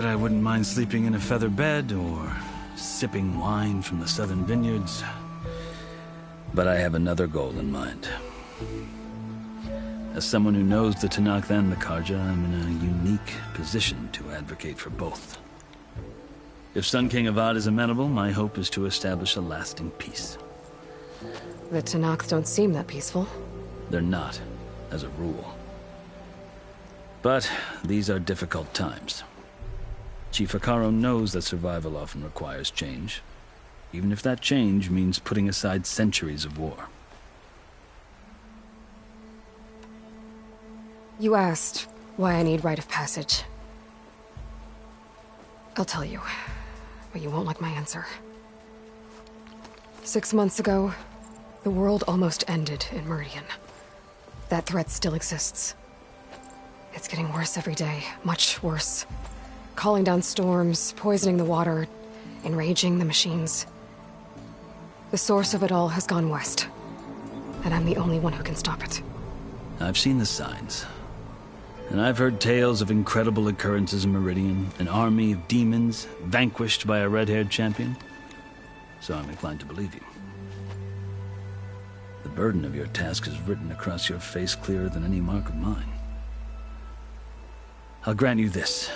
But I wouldn't mind sleeping in a feather bed or sipping wine from the southern vineyards. But I have another goal in mind. As someone who knows the Tenakth and the Karja, I'm in a unique position to advocate for both. If Sun King Avad is amenable, my hope is to establish a lasting peace. The Tenakth don't seem that peaceful. They're not, as a rule. But these are difficult times. Chief Hekarro knows that survival often requires change, even if that change means putting aside centuries of war. You asked why I need rite of passage. I'll tell you, but you won't like my answer. 6 months ago, the world almost ended in Meridian. That threat still exists. It's getting worse every day, much worse. Calling down storms, poisoning the water, enraging the machines. The source of it all has gone west, and I'm the only one who can stop it. I've seen the signs. And I've heard tales of incredible occurrences in Meridian, an army of demons vanquished by a red-haired champion. So I'm inclined to believe you. The burden of your task is written across your face clearer than any mark of mine. I'll grant you this,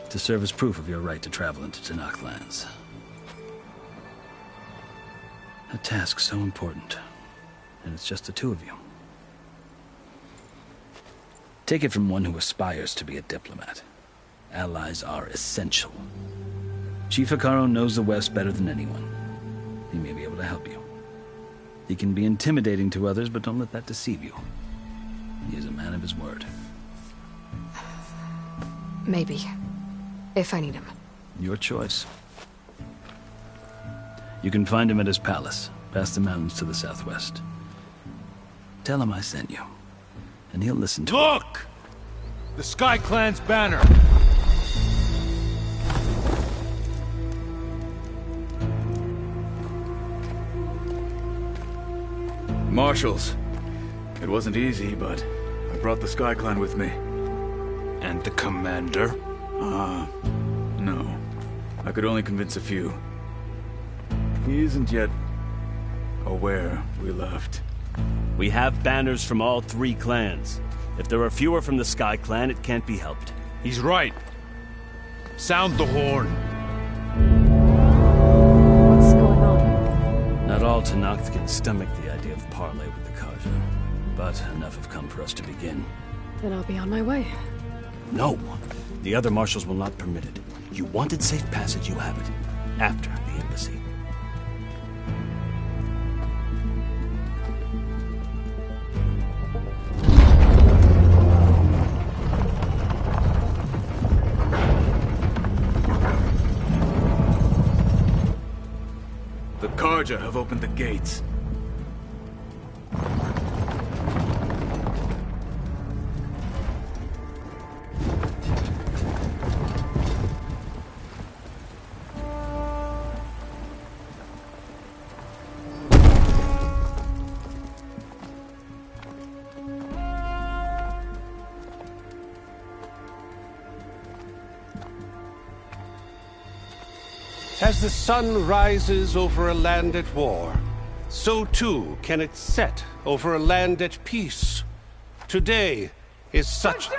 to serve as proof of your right to travel into Tenakth lands. A task so important, and it's just the two of you. Take it from one who aspires to be a diplomat. Allies are essential. Chief Hekarro knows the West better than anyone. He may be able to help you. He can be intimidating to others, but don't let that deceive you. He is a man of his word. Maybe. If I need him. Your choice. You can find him at his palace, past the mountains to the southwest. Tell him I sent you, and he'll listen to it. Look! The Sky Clan's banner! Marshals. It wasn't easy, but I brought the Sky Clan with me. And the commander? No. I could only convince a few. He isn't yet aware we left. We have banners from all 3 clans. If there are fewer from the Sky Clan, it can't be helped. He's right. Sound the horn. What's going on? Not all Tenakth can stomach the idea of parley with the Karja, but enough have come for us to begin. Then I'll be on my way. No! The other marshals will not permit it. You wanted safe passage, you have it. After the embassy. The Karja have opened the gates. As the sun rises over a land at war, so too can it set over a land at peace. Today is such...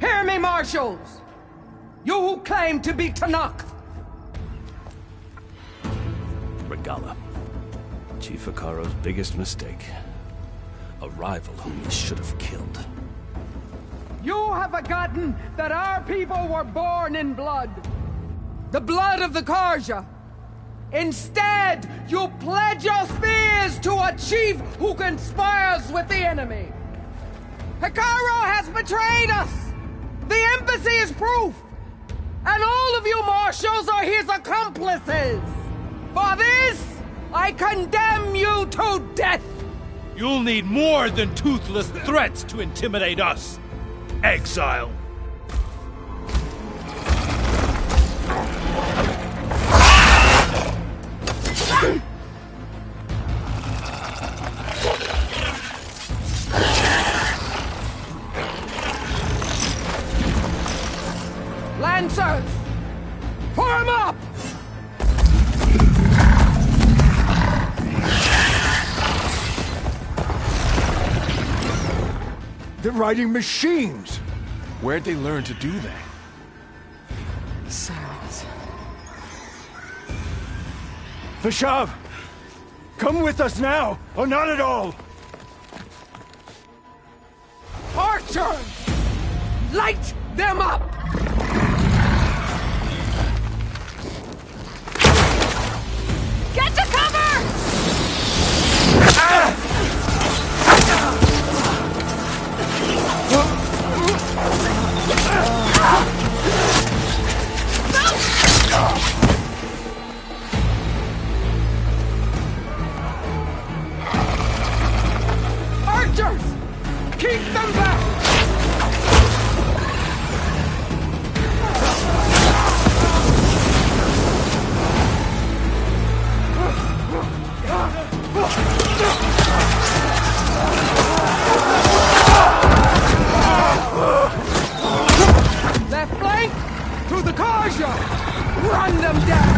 Hear me, marshals! You who claim to be Tenakth! Regala. Chief Hekarro's biggest mistake. A rival whom he should have killed. You have forgotten that our people were born in blood. The blood of the Karja. Instead, you pledge your spears to a chief who conspires with the enemy. Hekarro has betrayed us! The embassy is proof! And all of you marshals are his accomplices! For this, I condemn you to death! You'll need more than toothless threats to intimidate us. Exile. Lancers! Form up! They're riding machines! Where'd they learn to do that? Sylens. Vashav! Come with us now, or not at all! Archers! Light them up! Get to cover! Archers! Keep them back! Left flank! To the Karja! Run them down!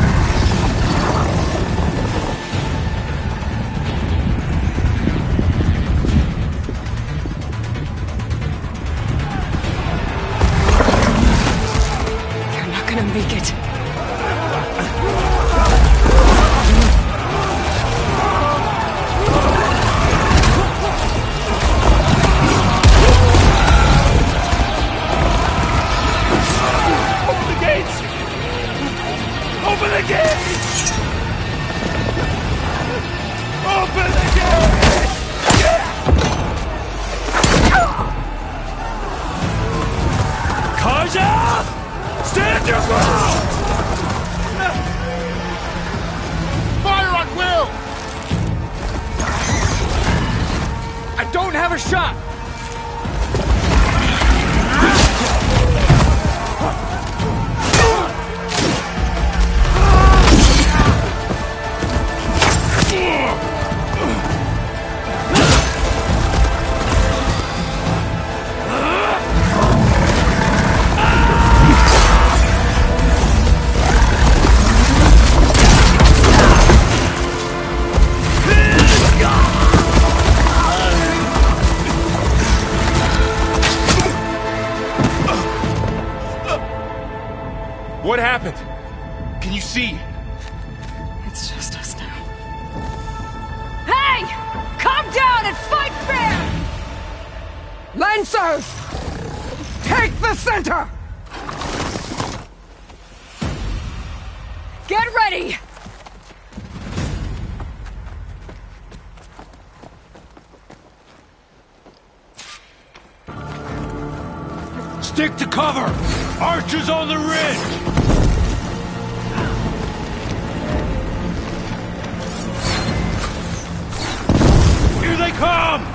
They're not gonna make it. Open the gates! Open the gates! Karja! Stand your ground! Fire on will! I don't have a shot! What happened? Can you see? It's just us now. Hey! Calm down and fight fair! Lancers! Take the center! Get ready! Stick to cover! Archers on the ridge! Here they come!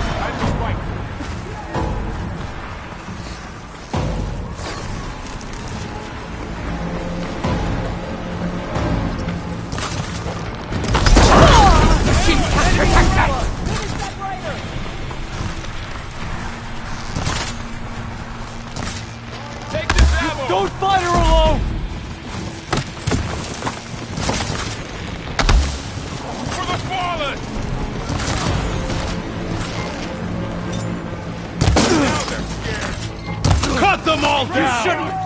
Don't fight her alone! For the fallen! Now they're scared. Cut them all down!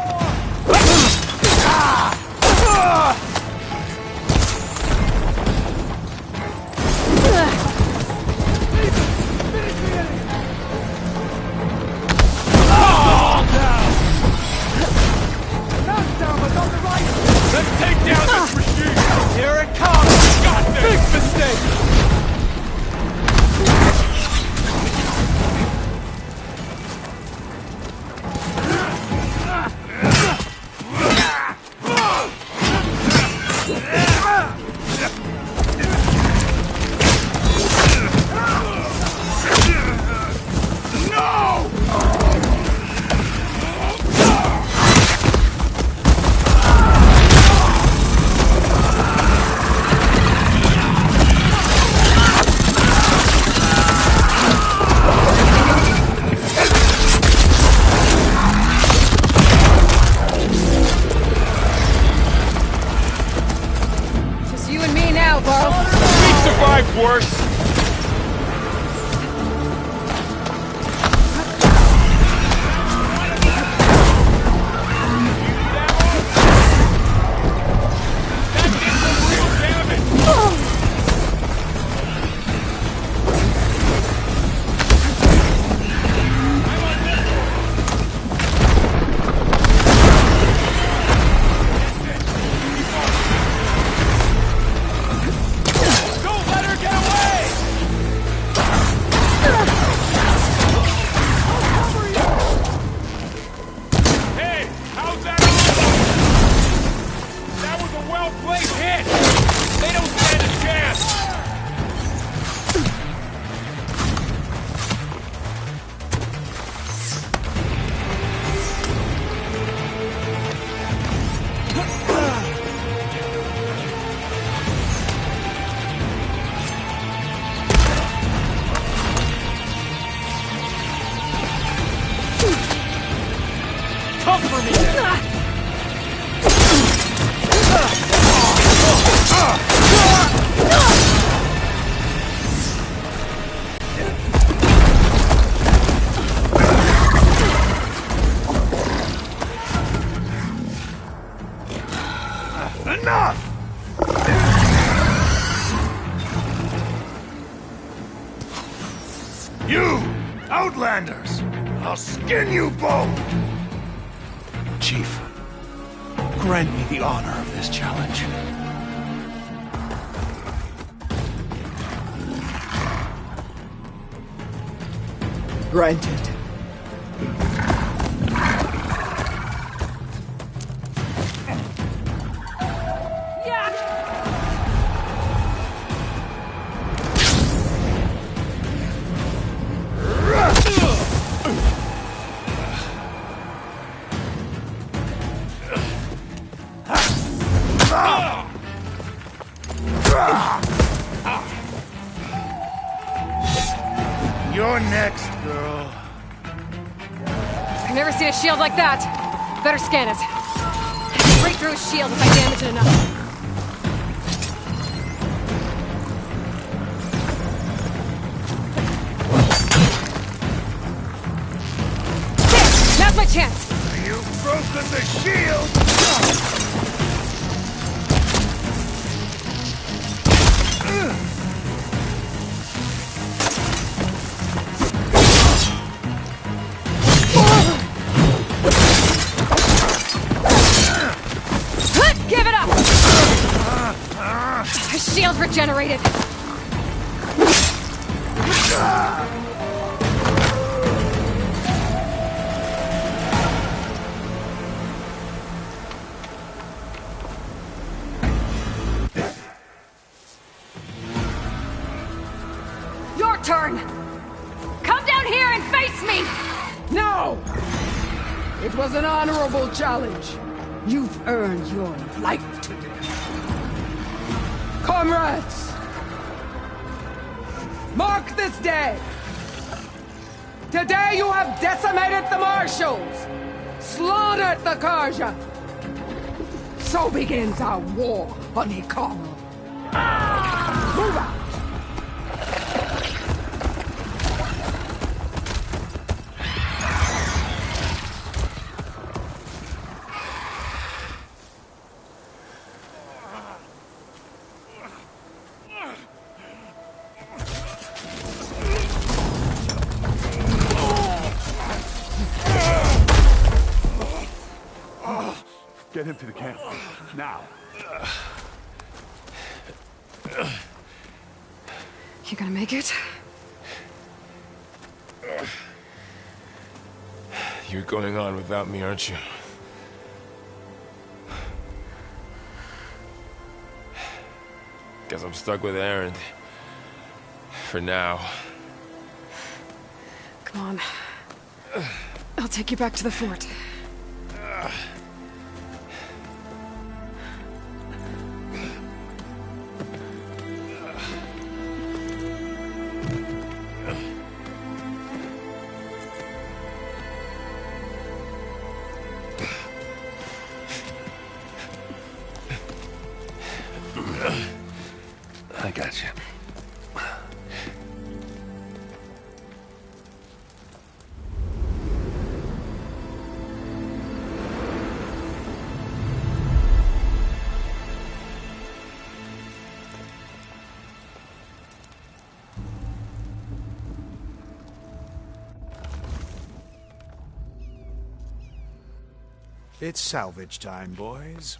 Let's take down this machine! Here it comes! Got this! Big mistake! worse? You! Outlanders! I'll skin you both! Chief, grant me the honor of this challenge. Granted. You're next, girl. I've never seen a shield like that. Better scan it. I can break through his shield if I damage it enough. There! Now's my chance! You've broken the shield! Give it up! His shield's regenerated. Your turn! Come down here and face me! No! It was an honorable challenge. You've earned your life today. Comrades! Mark this day! Today you have decimated the Marshals! Slaughtered the Karja! So begins our war on Hikaru. Move out! Get him to the camp. Now. You gonna make it? You're going on without me, aren't you? Guess I'm stuck with Aaron. For now. Come on. I'll take you back to the fort. I got you. It's salvage time, boys.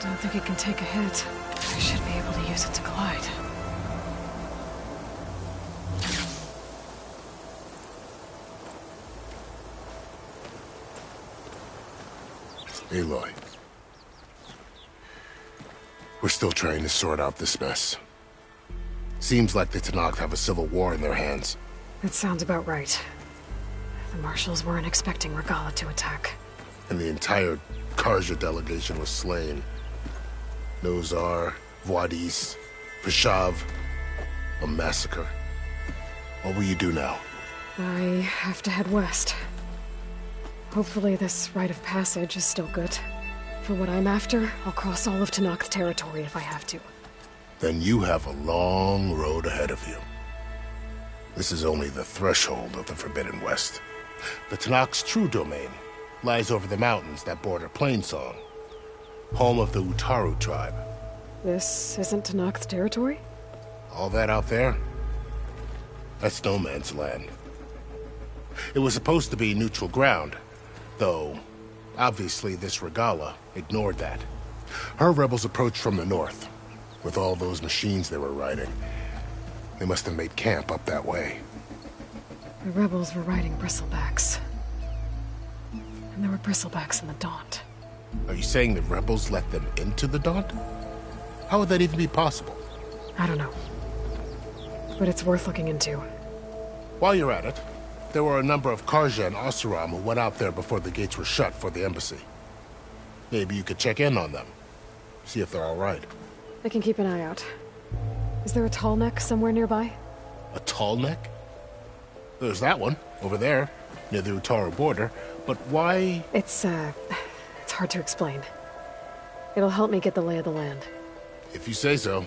Don't think it can take a hit. I should be able to use it to glide. Aloy. We're still trying to sort out this mess. Seems like the Tenakth have a civil war in their hands. That sounds about right. The marshals weren't expecting Regala to attack. And the entire Karja delegation was slain. Nozar, Voidis, Vashav. A massacre. What will you do now? I have to head west. Hopefully this rite of passage is still good. For what I'm after, I'll cross all of Tenakth territory if I have to. Then you have a long road ahead of you. This is only the threshold of the Forbidden West. The Tenakth's true domain lies over the mountains that border Plainsong, home of the Utaru tribe. This isn't Tenakth territory? All that out there? That's no man's land. It was supposed to be neutral ground, though obviously this Regala ignored that. Her rebels approached from the north, with all those machines they were riding. They must have made camp up that way. The rebels were riding bristlebacks. And there were bristlebacks in the Daunt. Are you saying the rebels let them into the Daunt? How would that even be possible? I don't know. But it's worth looking into. While you're at it, there were a number of Karja and Oseram who went out there before the gates were shut for the embassy. Maybe you could check in on them. See if they're all right. I can keep an eye out. Is there a tall neck somewhere nearby? A tall neck? There's that one, over there, near the Utaru border. But why? It's hard to explain. It'll help me get the lay of the land. If you say so.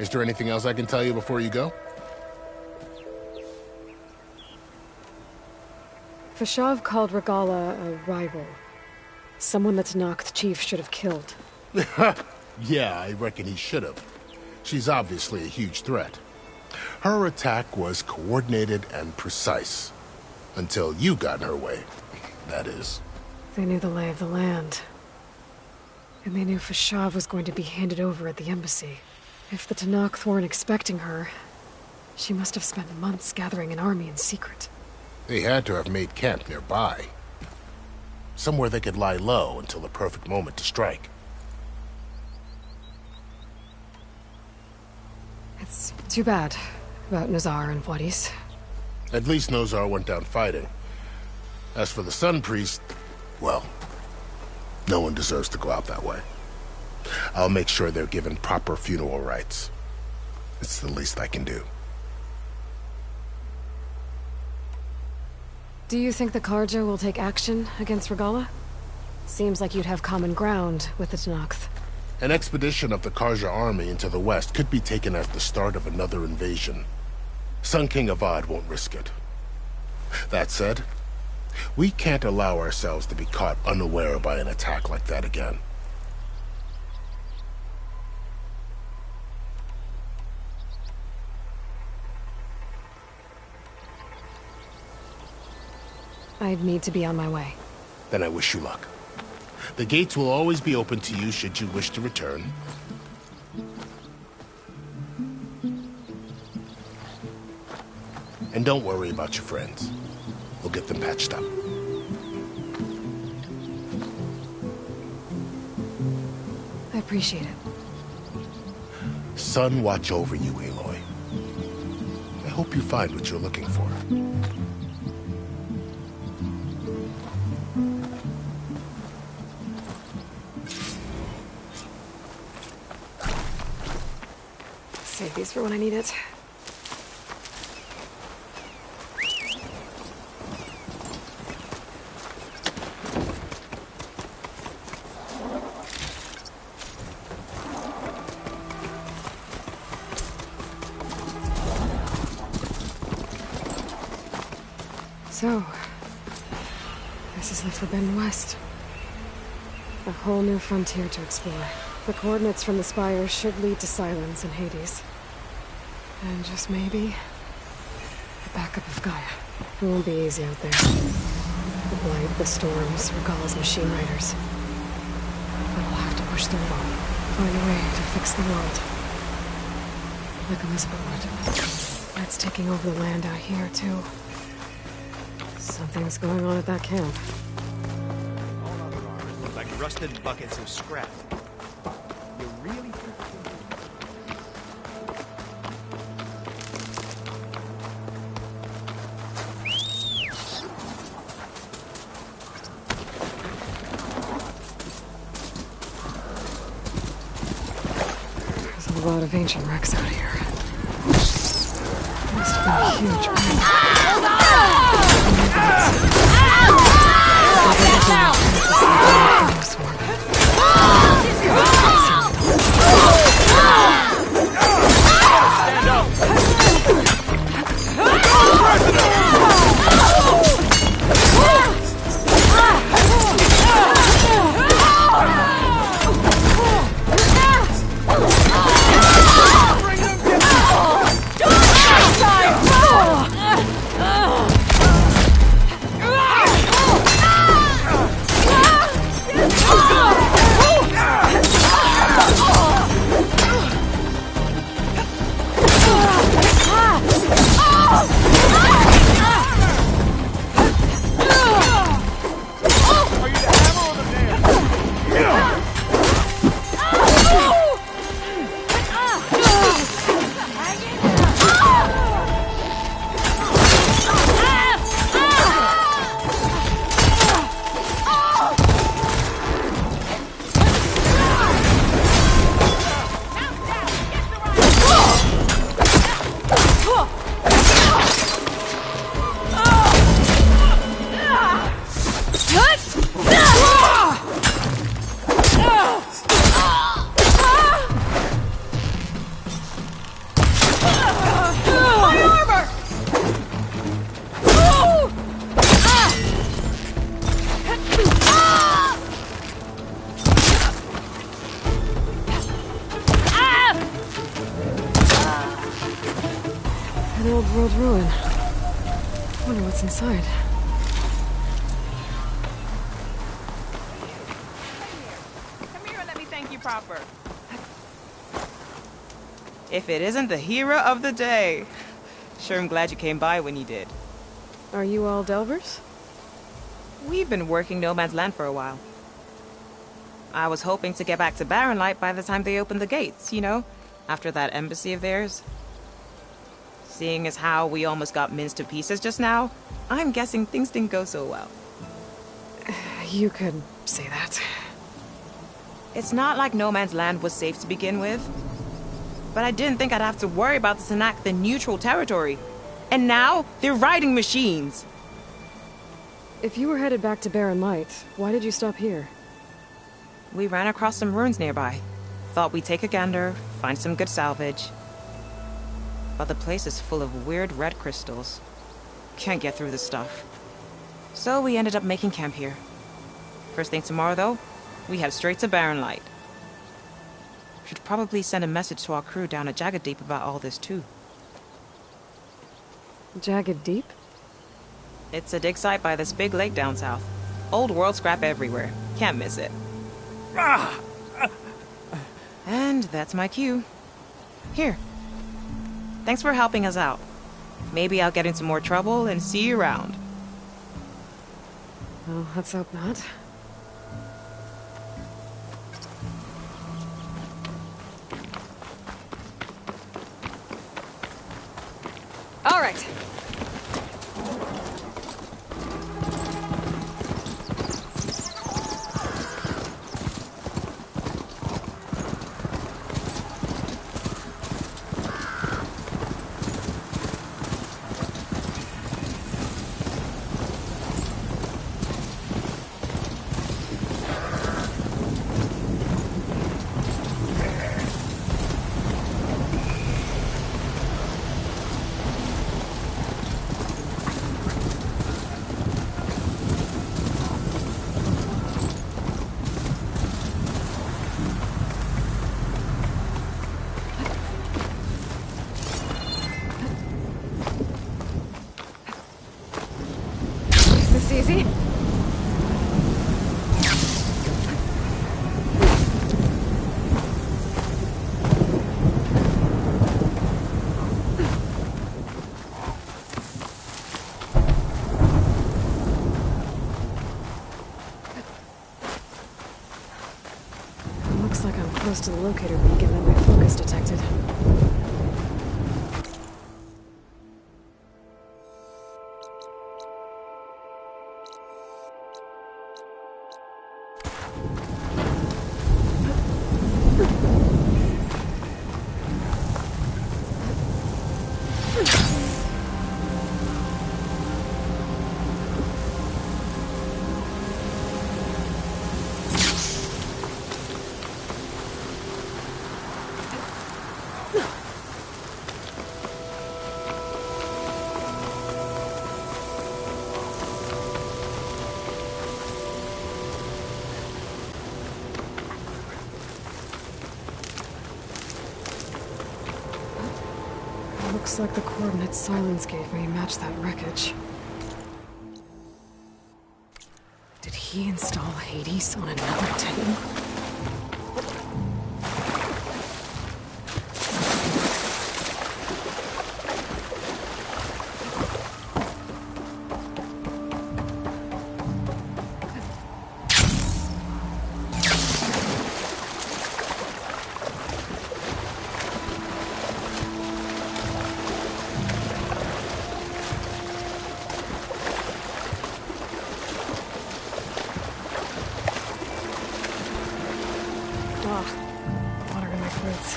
Is there anything else I can tell you before you go? Vashav called Regala a rival. Someone the Tenakth chief should have killed. Yeah, I reckon he should have. She's obviously a huge threat. Her attack was coordinated and precise. Until you got in her way, that is. They knew the lay of the land. And they knew Vashav was going to be handed over at the embassy. If the Tenakth weren't expecting her, she must have spent months gathering an army in secret. They had to have made camp nearby. Somewhere they could lie low until the perfect moment to strike. It's too bad about Nozar and Voidis. At least Nozar went down fighting. As for the Sun Priest, well, no one deserves to go out that way. I'll make sure they're given proper funeral rites. It's the least I can do. Do you think the Karja will take action against Regala? Seems like you'd have common ground with the Tenakth. An expedition of the Karja army into the west could be taken as the start of another invasion. Sun King Avad won't risk it. That said, we can't allow ourselves to be caught unaware by an attack like that again. I'd need to be on my way. Then I wish you luck. The gates will always be open to you should you wish to return. And don't worry about your friends. We'll get them patched up. I appreciate it. Sun watch over you, Aloy. I hope you find what you're looking for. Save these for when I need it. So, this is the Forbidden West. A whole new frontier to explore. The coordinates from the spires should lead to Sylens and Hades. And just maybe, the backup of Gaia. It won't be easy out there. The blight, the storms, Regalla's machine riders. But we'll have to push through. Find a way to fix the world. Like Elizabeth would. That's taking over the land out here, too. Something's going on at that camp. All other armors look like rusted buckets of scrap. You really think... There's a lot of ancient wrecks out here. Must have been a huge battle. An old world ruin. Wonder what's inside. Come here and let me thank you proper. If it isn't the hero of the day. Sure, I'm glad you came by when you did. Are you all Delvers? We've been working No Man's Land for a while. I was hoping to get back to Barren Light by the time they opened the gates, you know? After that embassy of theirs. Seeing as how we almost got minced to pieces just now, I'm guessing things didn't go so well. You could say that. It's not like No Man's Land was safe to begin with. But I didn't think I'd have to worry about this enact the neutral territory. And now, they're riding machines. If you were headed back to Barren Light, why did you stop here? We ran across some ruins nearby. Thought we'd take a gander, find some good salvage. But the place is full of weird red crystals. Can't get through the stuff. So we ended up making camp here. First thing tomorrow, though, we head straight to Barren Light. Should probably send a message to our crew down at Jagged Deep about all this, too. Jagged Deep? It's a dig site by this big lake down south. Old world scrap everywhere. Can't miss it. And that's my cue. Here. Thanks for helping us out. Maybe I'll get into more trouble and see you around. Well, let's hope not. All right. crazy? Looks like I'm close to the locator beacon that my focus detected. Looks like the coordinates Sylens gave me match that wreckage. Did he install Hades on another Titan? Water in my throats.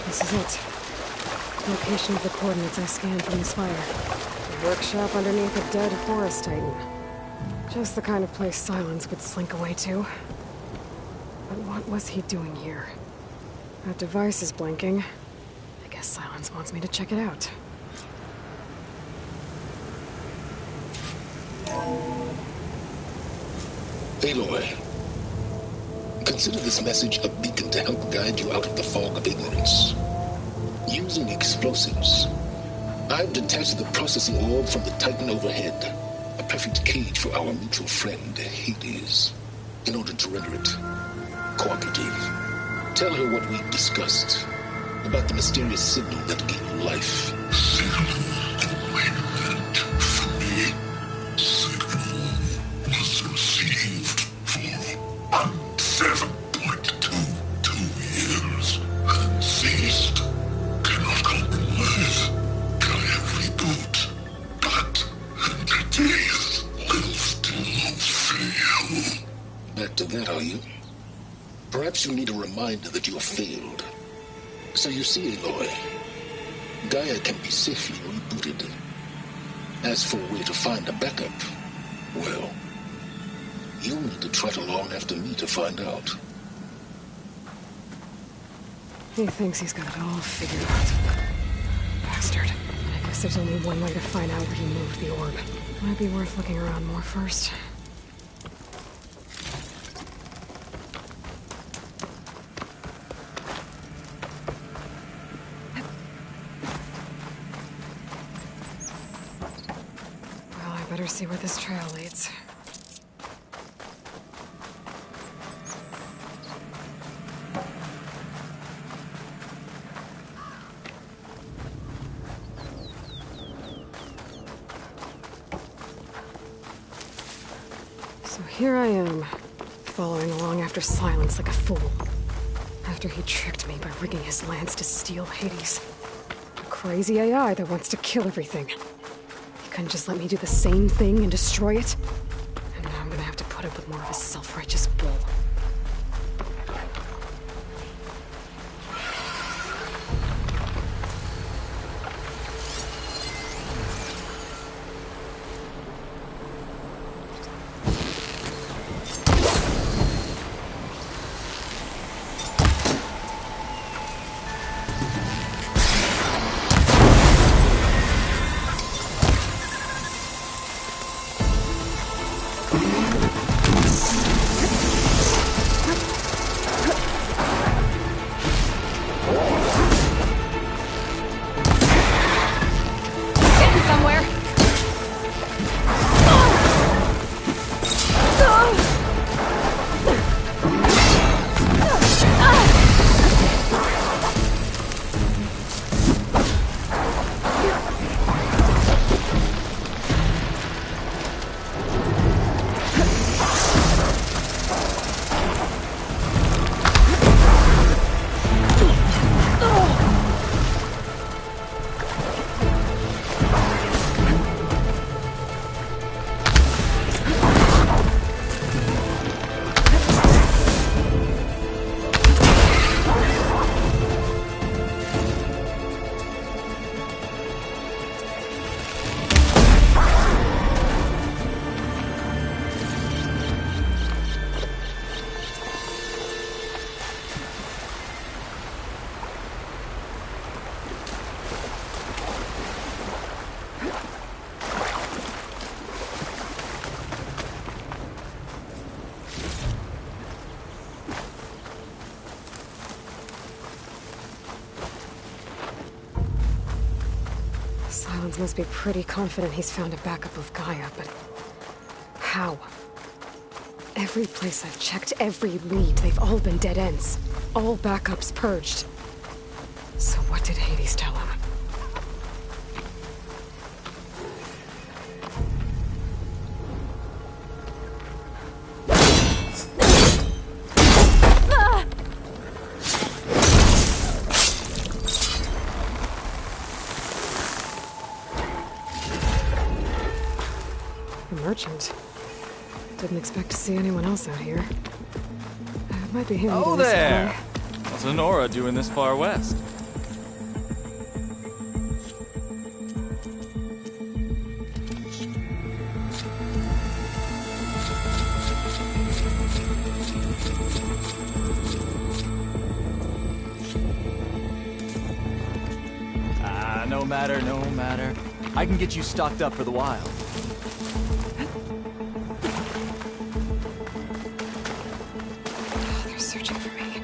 This is it. Location of the coordinates I scanned from the spire. A workshop underneath a dead forest titan. Just the kind of place Sylens would slink away to. But what was he doing here? That device is blinking. I guess Sylens wants me to check it out. Aloy, consider this message a beacon to help guide you out of the fog of ignorance. Using explosives, I've detached the processing orb from the Titan overhead, a perfect cage for our mutual friend, Hades, in order to render it cooperative. Tell her what we've discussed about the mysterious signal that gave you life. Back to that, are you? Perhaps you need a reminder that you have failed. So you see, Aloy, Gaia can be safely rebooted. As for a way to find a backup, well, you'll need to trot along after me to find out. He thinks he's got it all figured out. Bastard. I guess there's only one way to find out where he moved the orb. Might be worth looking around more first. Well, I better see where this trail leads. So here I am, following along after Sylens like a fool. After he tricked me by rigging his lance to steal Hades. A crazy AI that wants to kill everything. He couldn't just let me do the same thing and destroy it? And now I'm gonna have to put up with more of his self-righteous bull. Sylens must be pretty confident he's found a backup of Gaia, but how? Every place I've checked, every lead, they've all been dead ends. All backups purged. So what did Hades tell him? Merchant. Didn't expect to see anyone else out here. It might be him. Oh there! What's Honora doing this far west? No matter. I can get you stocked up for the wild. They're searching for me.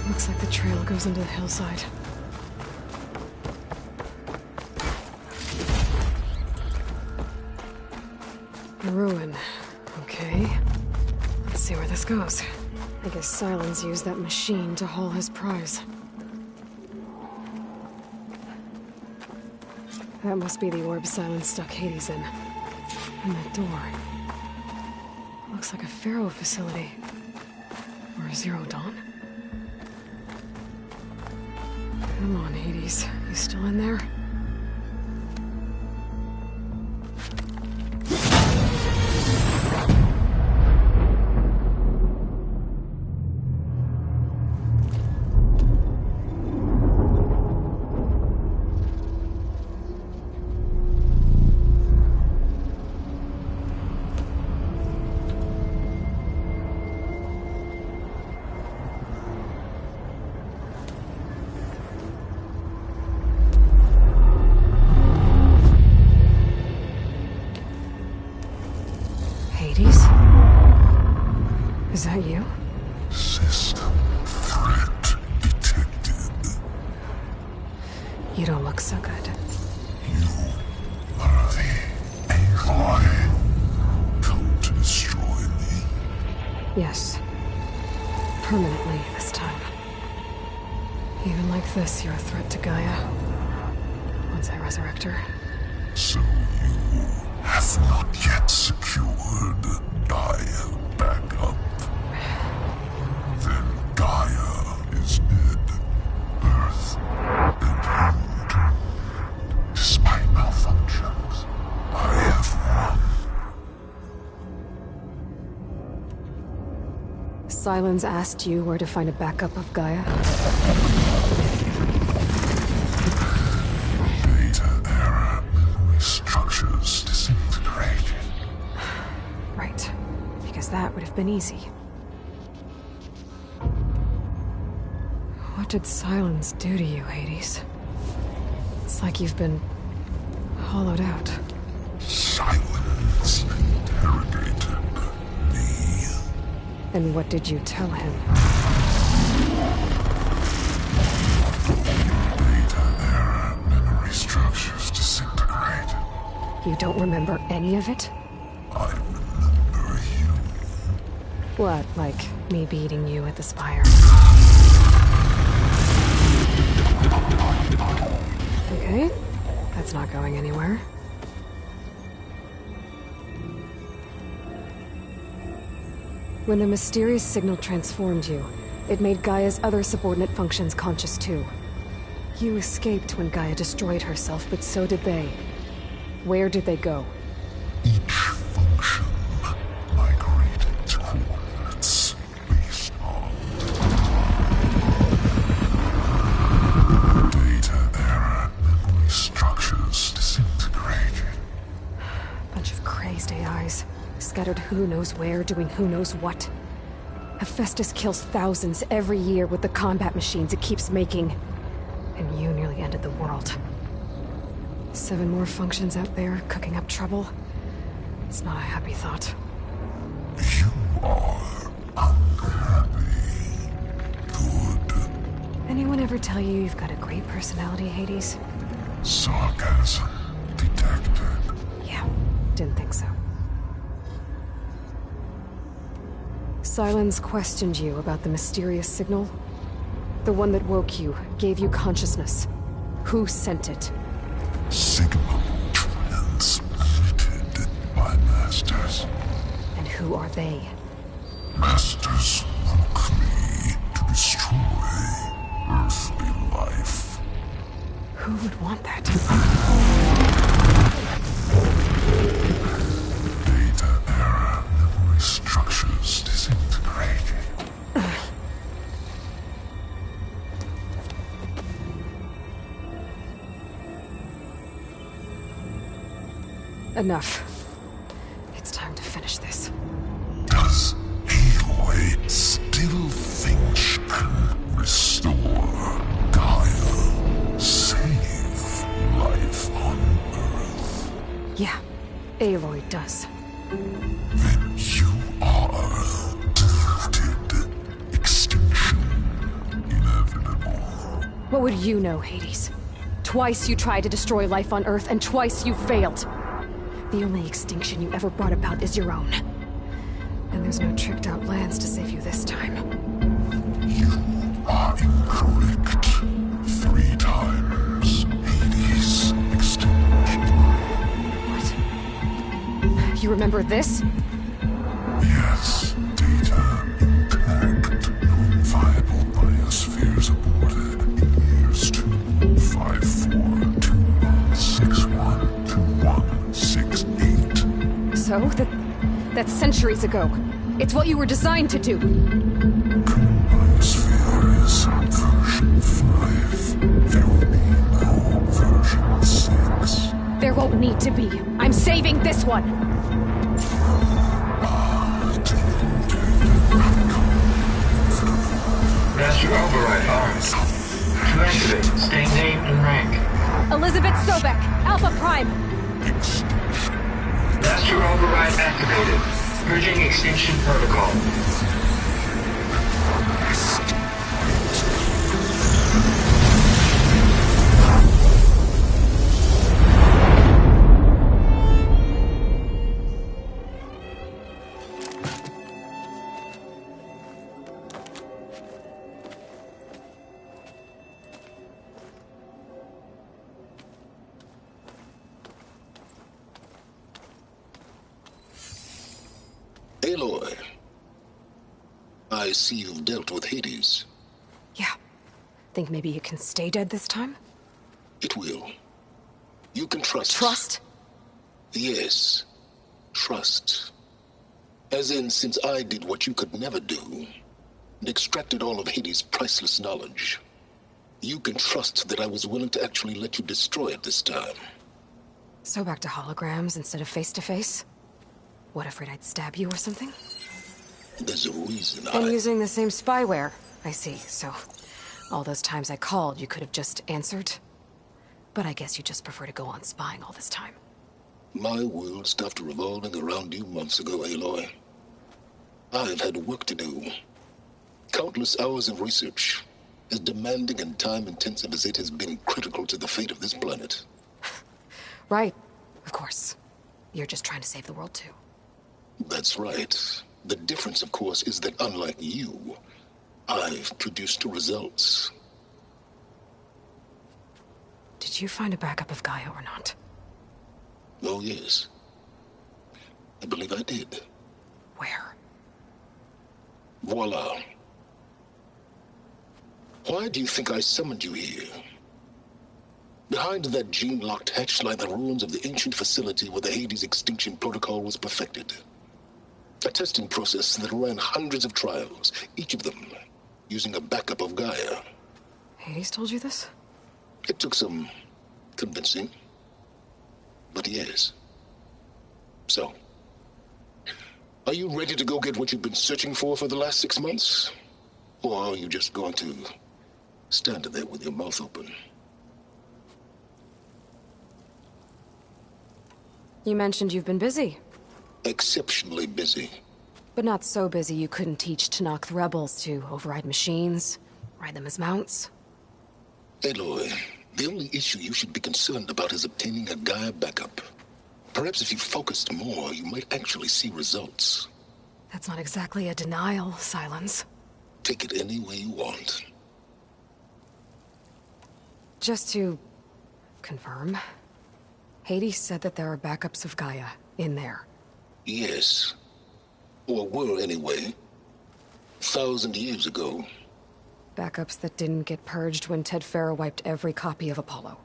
Looks like the trail goes into the hillside. A ruin. Okay. Let's see where this goes. I guess Sylens used that machine to haul his prize. That must be the orb Sylens stuck Hades in. And that door. Looks like a Pharaoh facility. Or a Zero Dawn. Come on, Hades. You still in there? Is that you? System threat detected. You don't look so good. You are the Aloy. Come to destroy me? Yes. Permanently this time. Even like this, you're a threat to Gaia. Once I resurrect her. So you have not yet secured Gaia back up. Then Gaia is dead. Earth and you doomed. Despite malfunctions, I have won. Sylens asked you where to find a backup of Gaia? Data error. Memory structures disintegrated. Right. Because that would have been easy. What did Sylens do to you, Hades? It's like you've been hollowed out. Sylens interrogated me. And what did you tell him? Data error. Memory structures disintegrated. You don't remember any of it? I remember you. What, like me beating you at the spire? Okay, that's not going anywhere. When the mysterious signal transformed you, it made Gaia's other subordinate functions conscious too. You escaped when Gaia destroyed herself, but so did they. Where did they go? Each function migrated to coordinates based on data error. Memory structures disintegrated. Bunch of crazed AIs, scattered who knows where, doing who knows what. Hephaestus kills thousands every year with the combat machines it keeps making. And you nearly ended the world. 7 more functions out there, cooking up trouble. It's not a happy thought. You are unhappy. Good. Anyone ever tell you you've got a great personality, Hades? Sarcasm detected. Yeah, didn't think so. Sylens questioned you about the mysterious signal. The one that woke you, gave you consciousness. Who sent it? Signal transmitted by masters. And who are they? Masters woke me to destroy earthly life. Who would want that? Data error, memory structures disintegrating. Enough. It's time to finish this. Does Aloy still think she can restore Gaia? Save life on Earth? Yeah, Aloy does. Then you are deluded. Extinction inevitable. What would you know, Hades? Twice you tried to destroy life on Earth, and twice you failed. The only extinction you ever brought about is your own. And there's no tricked-out lands to save you this time. You are incorrect. 3 times. Hades extinction. What? You remember this? Yes. Data intact. Non-viable biospheres aborted in years 254, 2161, 2168. So, that's centuries ago. It's what you were designed to do. Biosphere is version 5. There will be no version 6. There won't need to be. I'm saving this one. Master override on. To activate, state name and rank. Elizabeth Sobek, Alpha Prime. Master override activated. Purging extinction protocol. Aloy, I see you've dealt with Hades. Yeah. Think maybe you can stay dead this time? It will. You can trust. Trust? Yes. Trust. As in, since I did what you could never do, and extracted all of Hades' priceless knowledge, you can trust that I was willing to actually let you destroy it this time. So back to holograms instead of face-to-face? What, afraid I'd stab you or something? There's a reason And using the same spyware. I see, so all those times I called, you could have just answered? But I guess you just prefer to go on spying all this time. My world stopped revolving around you months ago, Aloy. I've had work to do. Countless hours of research, as demanding and time-intensive as it has been critical to the fate of this planet. Right, of course. You're just trying to save the world, too. That's right. The difference, of course, is that unlike you, I've produced results. Did you find a backup of Gaia or not? Oh, yes. I believe I did. Where? Voila. Why do you think I summoned you here? Behind that gene-locked hatch lie the ruins of the ancient facility where the Hades extinction protocol was perfected. A testing process that ran hundreds of trials, each of them using a backup of Gaia. Hades told you this? It took some convincing, but yes. So, are you ready to go get what you've been searching for the last 6 months? Or are you just going to stand there with your mouth open? You mentioned you've been busy. Exceptionally busy. But not so busy you couldn't teach Tanakh the rebels to override machines, ride them as mounts. Aloy, the only issue you should be concerned about is obtaining a Gaia backup. Perhaps if you focused more, you might actually see results. That's not exactly a denial, Sylens. Take it any way you want. Just to confirm, Hades said that there are backups of Gaia in there. Yes. Or were anyway. 1,000 years ago. Backups that didn't get purged when Ted Farrow wiped every copy of Apollo.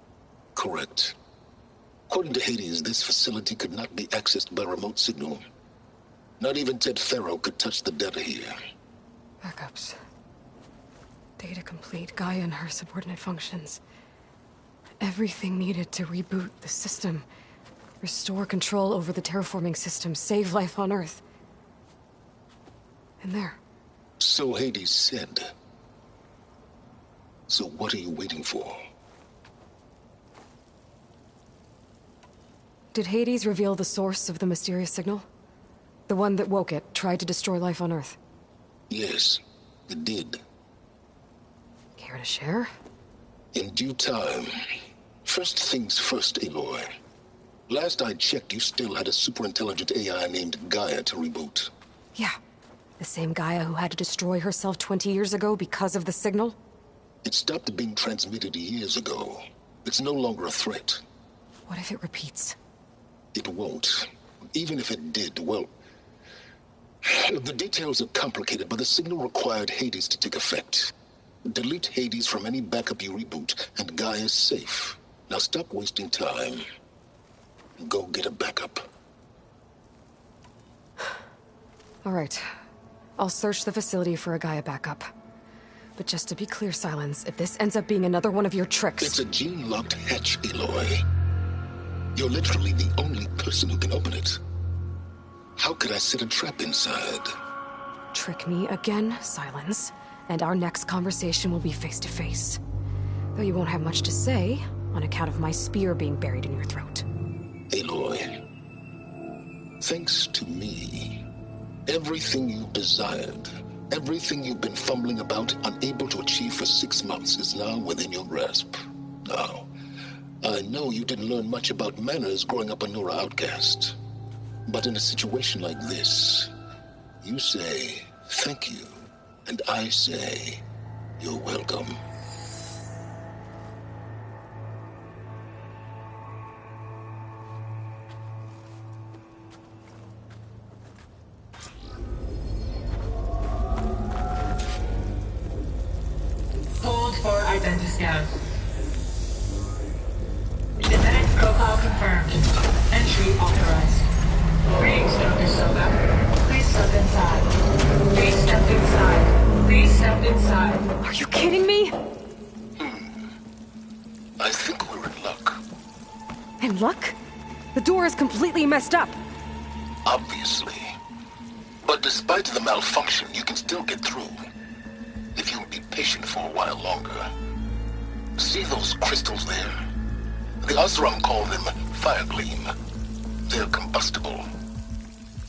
Correct. According to Hades, this facility could not be accessed by remote signal. Not even Ted Farrow could touch the data here. Backups. Data complete, Gaia and her subordinate functions. Everything needed to reboot the system. Restore control over the terraforming system, save life on Earth. And there. So Hades said. So what are you waiting for? Did Hades reveal the source of the mysterious signal? The one that woke it, tried to destroy life on Earth? Yes, it did. Care to share? In due time. First things first, Aloy. Last I checked, you still had a superintelligent AI named Gaia to reboot. Yeah. The same Gaia who had to destroy herself 20 years ago because of the signal? It stopped being transmitted years ago. It's no longer a threat. What if it repeats? It won't. Even if it did, well... The details are complicated, but the signal required Hades to take effect. Delete Hades from any backup you reboot, and Gaia's safe. Now stop wasting time. Go get a backup. All right. I'll search the facility for a Gaia backup. But just to be clear, Sylens, if this ends up being another one of your tricks... It's a gene-locked hatch, Aloy. You're literally the only person who can open it. How could I set a trap inside? Trick me again, Sylens, and our next conversation will be face-to-face. Though you won't have much to say, on account of my spear being buried in your throat. Aloy, thanks to me, everything you desired, everything you've been fumbling about, unable to achieve for 6 months, is now within your grasp. Now, I know you didn't learn much about manners growing up a Nora outcast. But in a situation like this, you say, thank you, and I say, you're welcome. Hold for identity scan. Genetic profile confirmed. Entry authorized. Greetings, Dr. Soga. Please step inside. Please step inside. Please step inside. Are you kidding me? I think we're in luck. In luck? The door is completely messed up. Obviously. But despite the malfunction, you can still get through. If you'll be patient for a while longer. See those crystals there? The Osram call them fire gleam. They're combustible.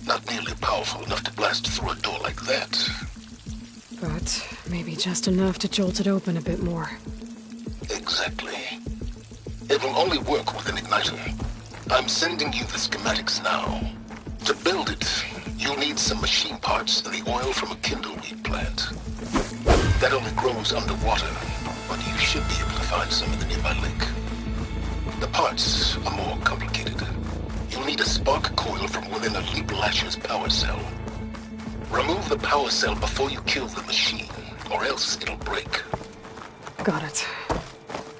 Not nearly powerful enough to blast through a door like that. But maybe just enough to jolt it open a bit more. Exactly. It will only work with an igniter. I'm sending you the schematics now. To build it, you'll need some machine parts and the oil from a kindleweed plant. That only grows underwater, but you should be able to find some in the nearby lake. The parts are more complicated. You'll need a spark coil from within a Leap Lasher's power cell. Remove the power cell before you kill the machine, or else it'll break. Got it.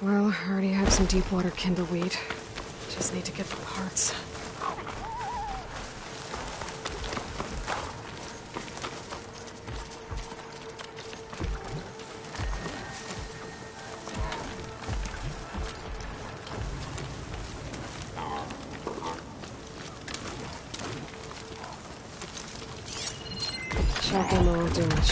Well, I already have some deep water kindleweed. Just need to get the parts. Chopping won't do much.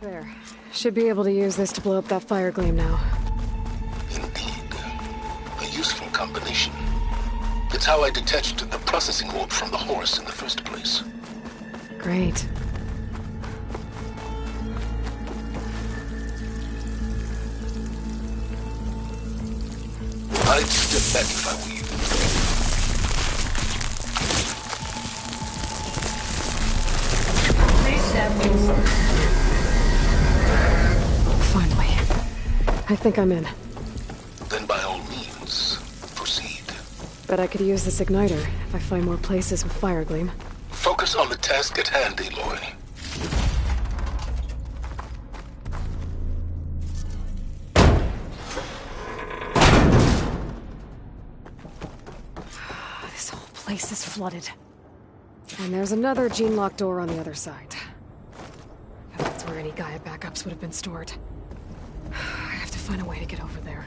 There. Should be able to use this to blow up that fire gleam now. Indeed. A useful combination. It's how I detached the processing orb from the horse in the first place. Great. I'd step back if I were you. Please stand inside. Finally. I think I'm in. Then by all means, proceed. Bet I could use this igniter if I find more places with fire gleam. Focus on the task at hand, Aloy. This whole place is flooded. And there's another gene-locked door on the other side. That's where any Gaia backups would have been stored. I have to find a way to get over there.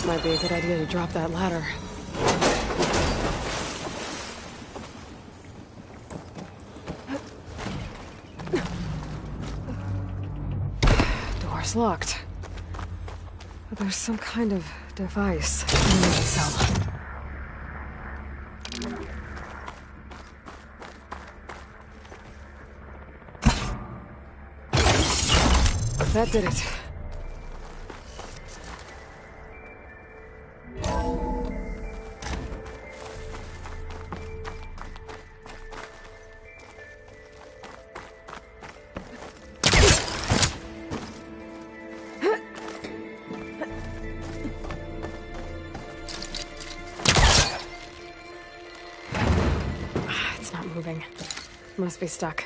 Might be a good idea to drop that ladder. Door's locked. But there's some kind of device in the cell. That did it. It's not moving. Must be stuck.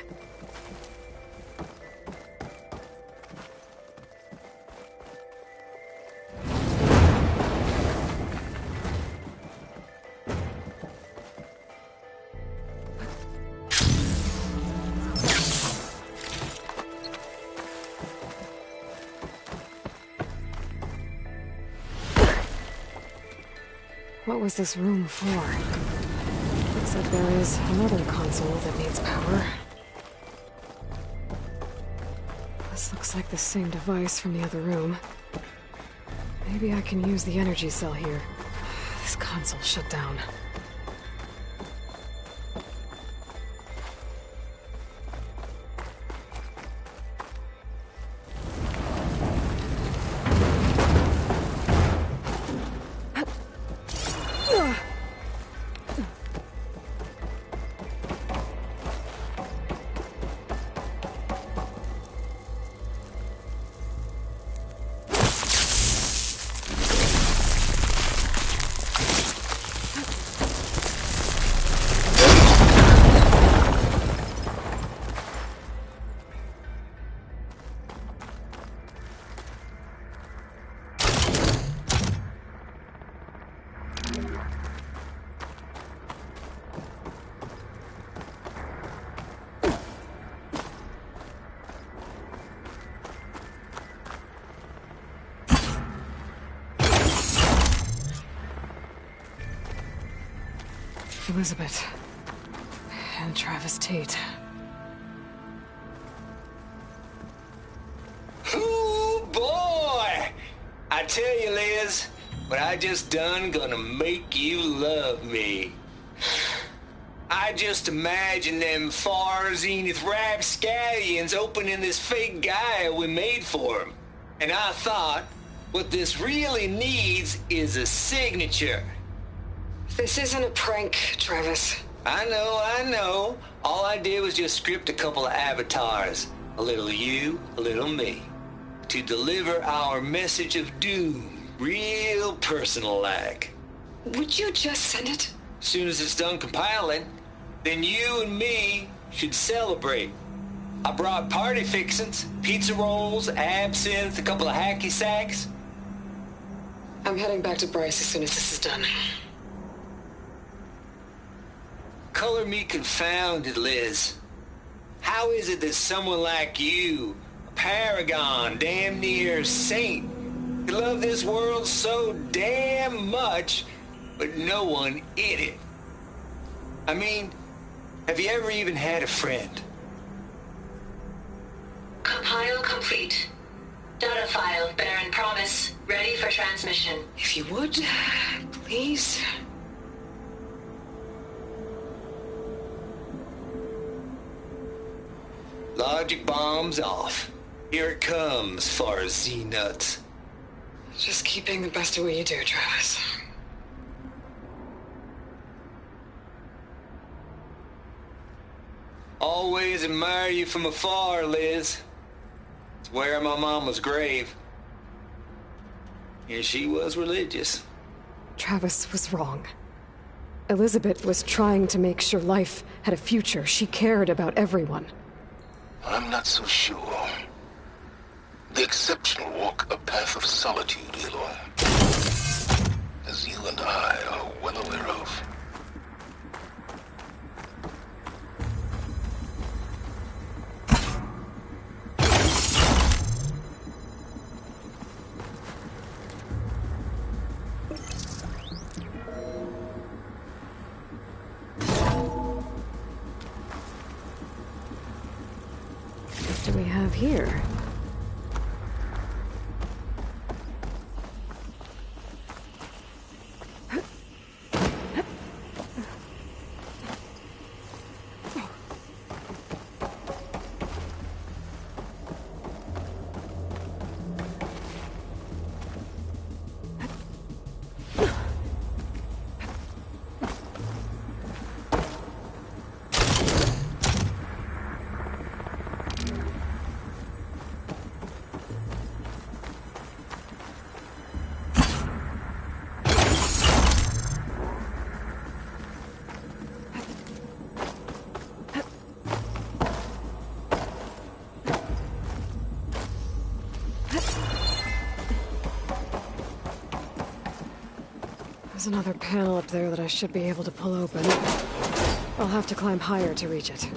What was this room for? Looks like there is another console that needs power. This looks like the same device from the other room. Maybe I can use the energy cell here. This console shut down. Elizabeth. And Travis Tate. Ooh, boy! I tell you, Liz, what I just done gonna make you love me. I just imagine them far zenith rapscallions opening this fake guy we made for him. And I thought, what this really needs is a signature. This isn't a prank, Travis. I know. All I did was just script a couple of avatars. A little you, a little me. To deliver our message of doom, real personal-like. Would you just send it? Soon as it's done compiling, then you and me should celebrate. I brought party fixins, pizza rolls, absinthe, a couple of hacky sacks. I'm heading back to Bryce as soon as this is done. Color me confounded, Liz. How is it that someone like you, a paragon, damn near saint, could love this world so damn much, but no one in it? I mean, have you ever even had a friend? Compile complete. Data file, Baron Promise, ready for transmission. If you would, please. Logic bomb's off. Here it comes, far as Z-nuts. Just keep being the best at what you do, Travis. Always admire you from afar, Liz. It's where my mama's grave. And she was religious. Travis was wrong. Elizabeth was trying to make sure life had a future. She cared about everyone. I'm not so sure. The exceptional walk a path of solitude, Aloy. As you and I are well aware of. What do we have here? There's another panel up there that I should be able to pull open. I'll have to climb higher to reach it.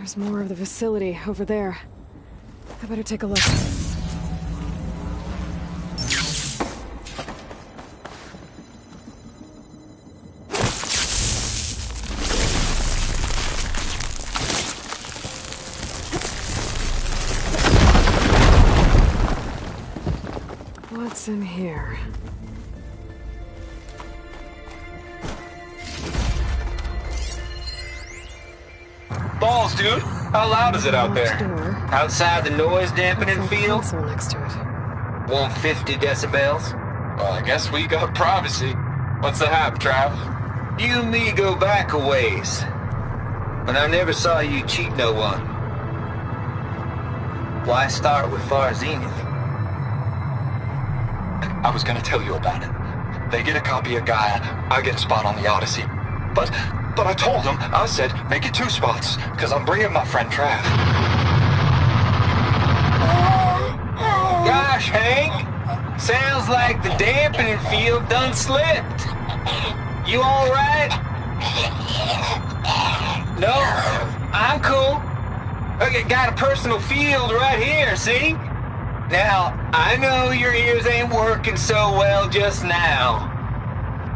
There's more of the facility over there. I better take a look. What's in here? Balls, dude. How loud is it out there? Outside the noise dampening field? Next to it. 150 decibels. Well, I guess we got privacy. What's the hap, Trav? You and me go back a ways. But I never saw you cheat no one. Why start with Far Zenith? I was gonna tell you about it. They get a copy of Gaia, I get a spot on the Odyssey. But I told them, I said, make it 2 spots, because I'm bringing my friend Trav. Gosh, Hank. Sounds like the dampening field done slipped. You alright? No, I'm cool. Okay, got a personal field right here, see? Now, I know your ears ain't working so well just now.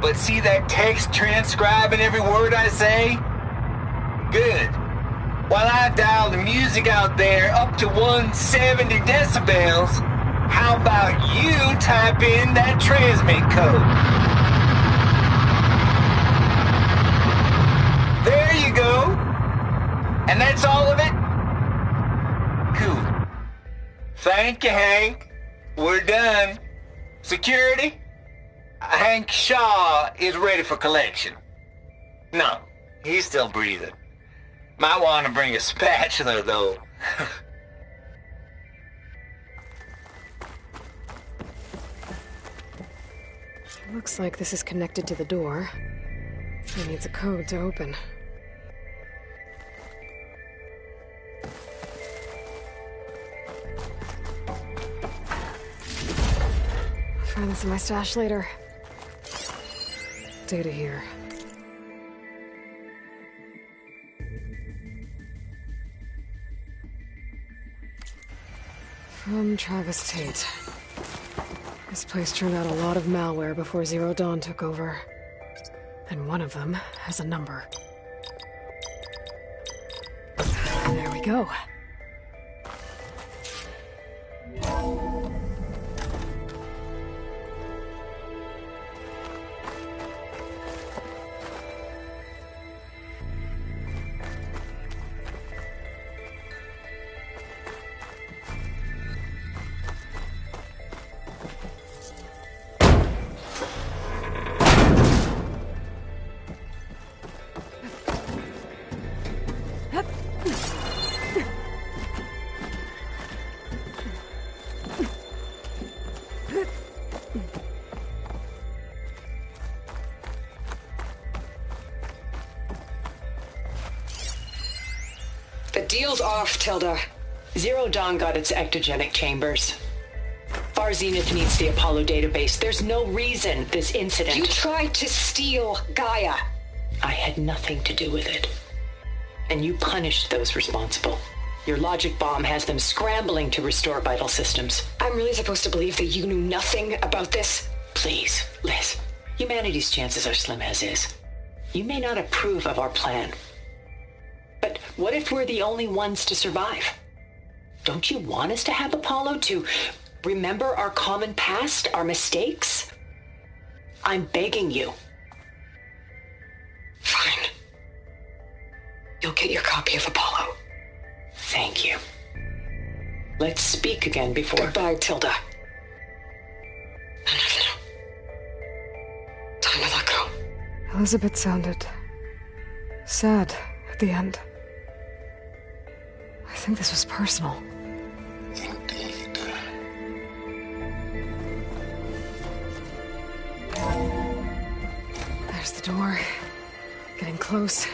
But see that text transcribing every word I say? Good. While I dial the music out there up to 170 decibels, how about you type in that transmit code? There you go. And that's all of it? Cool. Thank you, Hank. We're done. Security? Hank Shaw is ready for collection. No, he's still breathing. Might want to bring a spatula, though. Looks like this is connected to the door. It needs a code to open. I'll find this in my stash later. Data here. From Travis Tate. This place turned out a lot of malware before Zero Dawn took over. And one of them has a number. There we go. Deal's off, Tilda. Zero Dawn got its ectogenic chambers. Far Zenith needs the Apollo database. There's no reason this incident... You tried to steal Gaia. I had nothing to do with it. And you punished those responsible. Your logic bomb has them scrambling to restore vital systems. I'm really supposed to believe that you knew nothing about this? Please, Liz. Humanity's chances are slim as is. You may not approve of our plan. But what if we're the only ones to survive? Don't you want us to have Apollo to remember our common past, our mistakes? I'm begging you. Fine. You'll get your copy of Apollo. Thank you. Let's speak again before... Goodbye, Tilda. No. Time to let go. Elizabeth sounded sad at the end. I think this was personal. Indeed. There's the door. Getting close.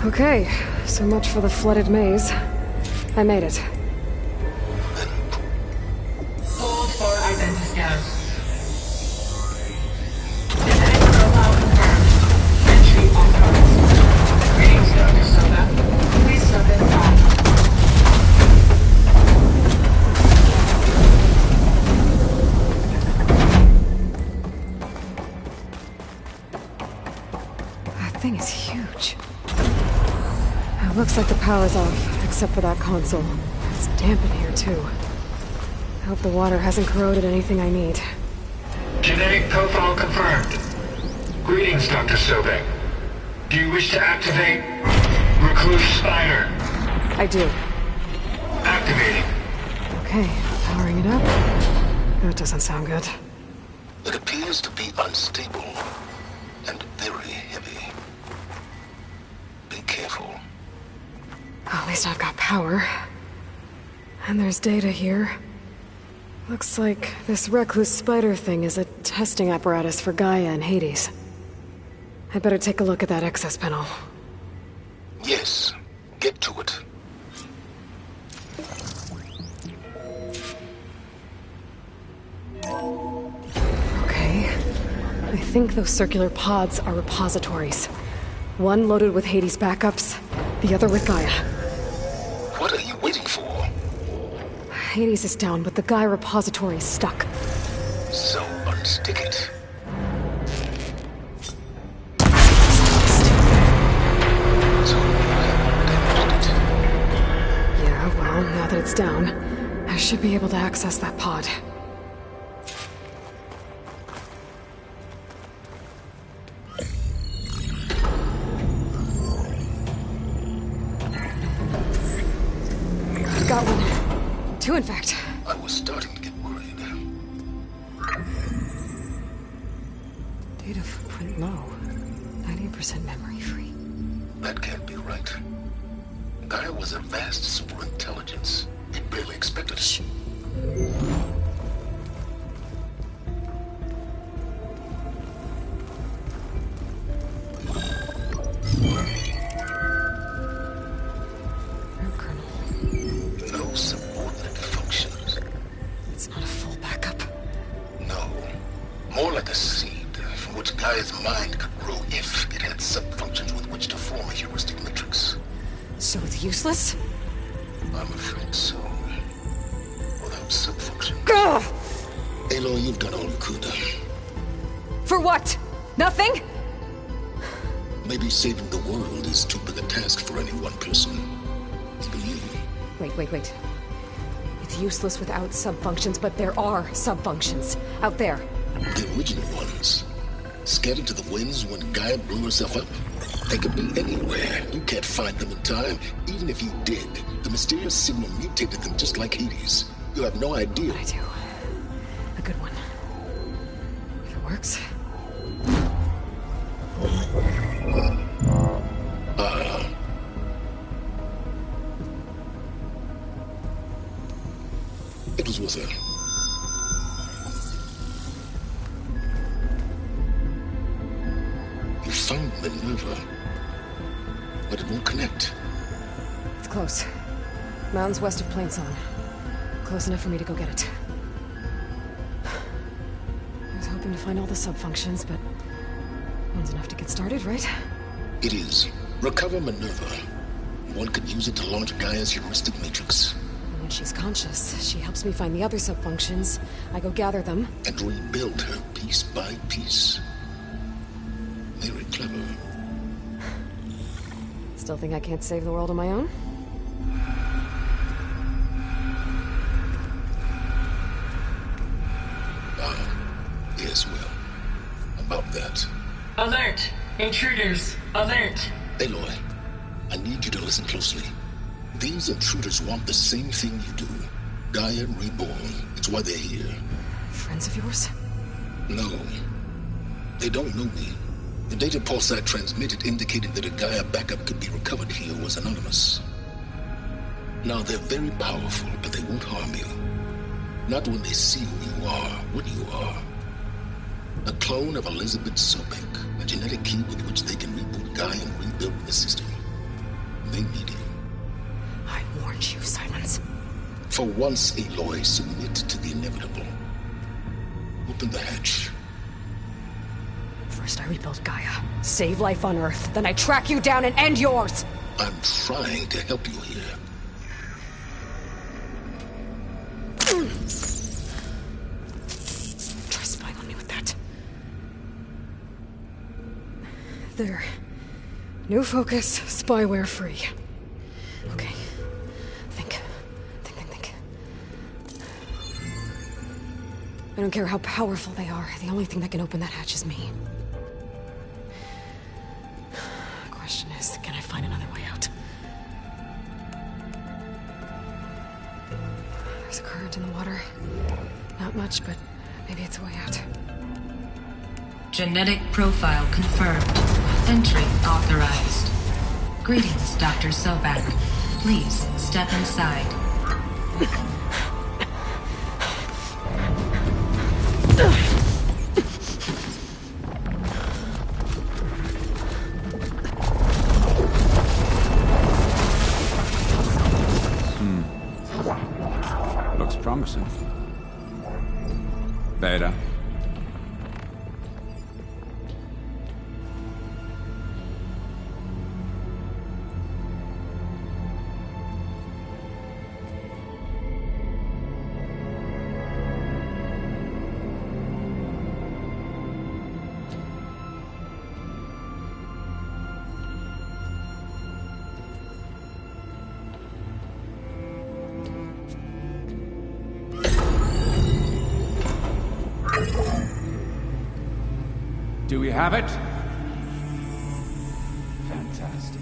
Okay, so much for the flooded maze. I made it. Hold for identiscan. Genetic profile confirmed. Entry authorized. Greetings, Dr. Soda. Please step inside. That thing is huge. It looks like the power's off, except for that console. It's damp in here, too. I hope the water hasn't corroded anything I need. Genetic profile confirmed. Greetings, Dr. Sobek. Do you wish to activate Recluse Spider? I do. Activating. Okay, powering it up. That doesn't sound good. It appears to be unstable and very heavy. Be careful. At least I've got power. And there's data here. Looks like this Recluse Spider thing is a testing apparatus for Gaia and Hades. I'd better take a look at that access panel. Yes, get to it. Okay. I think those circular pods are repositories. One loaded with Hades backups, the other with Gaia. What are you waiting for? Hades is down, but the Gaia repository is stuck. So unstick it. Yeah, well, now that it's down, I should be able to access that pod. Got one. Two, in fact. I was starting to get worried. Data footprint low. 90% memory free. That can't be right. Gaia was a vast superintelligence. We barely expected it. No subordinate functions. It's not a full backup. No. More like a seed from which Gaia's mind could grow if it had sub-functions with which to form a heuristic matrix. So it's useless? I'm afraid so. Without sub-function. Ugh! Aloy, you've done all you could. For what? Nothing? Maybe saving the world is too big a task for any one person. Even you. Wait. It's useless without sub-functions, but there are sub-functions out there. The original ones. Scattered to the winds when Gaia blew herself up. They could be anywhere. You can't find them in time. Even if you did, the mysterious signal mutated them just like Hades. You have no idea. I do. A good one. If it works. It was with her. You found Minerva, but it won't connect. It's close. Mountains west of Plainsong. Close enough for me to go get it. I was hoping to find all the sub-functions, but one's enough to get started, right? It is. Recover Minerva. One could use it to launch Gaia's heuristic matrix. And when she's conscious, she helps me find the other sub-functions. I go gather them. And rebuild her piece by piece. Very clever. Still think I can't save the world on my own? Yes, well, about that. Alert! Intruders! Alert! Aloy, I need you to listen closely. These intruders want the same thing you do. Gaia reborn. It's why they're here. Friends of yours? No. They don't know me. The data pulse I transmitted indicated that a Gaia backup could be recovered here was anonymous. Now, they're very powerful, but they won't harm you. Not when they see who you are, what you are. A clone of Elizabeth Sobek, a genetic key with which they can reboot Gaia and rebuild the system. They need you. I warned you, Sylens. For once, Aloy, submit to the inevitable. Open the hatch. First I rebuild Gaia, save life on Earth, then I track you down and end yours! I'm trying to help you here. Try spying on me with that. There. New focus, spyware free. Okay. Think. I don't care how powerful they are. The only thing that can open that hatch is me. The question is, can I find another way out? There's a current in the water. Not much, but maybe it's a way out. Genetic profile confirmed. Entry authorized. Greetings, Dr. Sobek. Please step inside. Looks promising. Beta. Do we have it? Fantastic.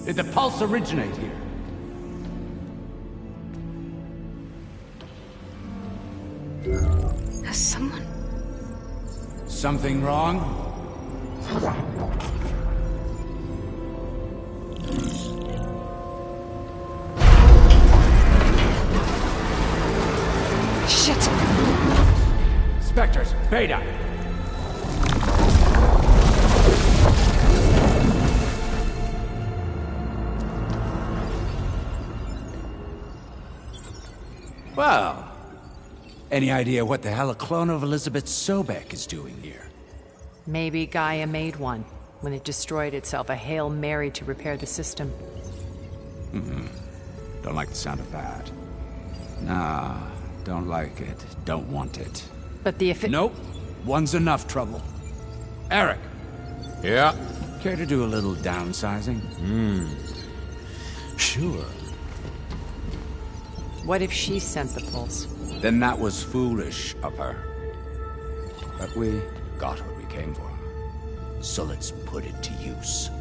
Did the pulse originate here? Has someone... Something wrong? Shit! Spectres, Beta! Well, any idea what the hell a clone of Elizabeth Sobek is doing here? Maybe Gaia made one when it destroyed itself, a Hail Mary to repair the system. Don't like the sound of that. Nah, don't like it. Don't want it. But the Nope. One's enough trouble. Eric. Yeah? Care to do a little downsizing? Sure. What if she sent the pulse? Then that was foolish of her. But we got what we came for. So let's put it to use.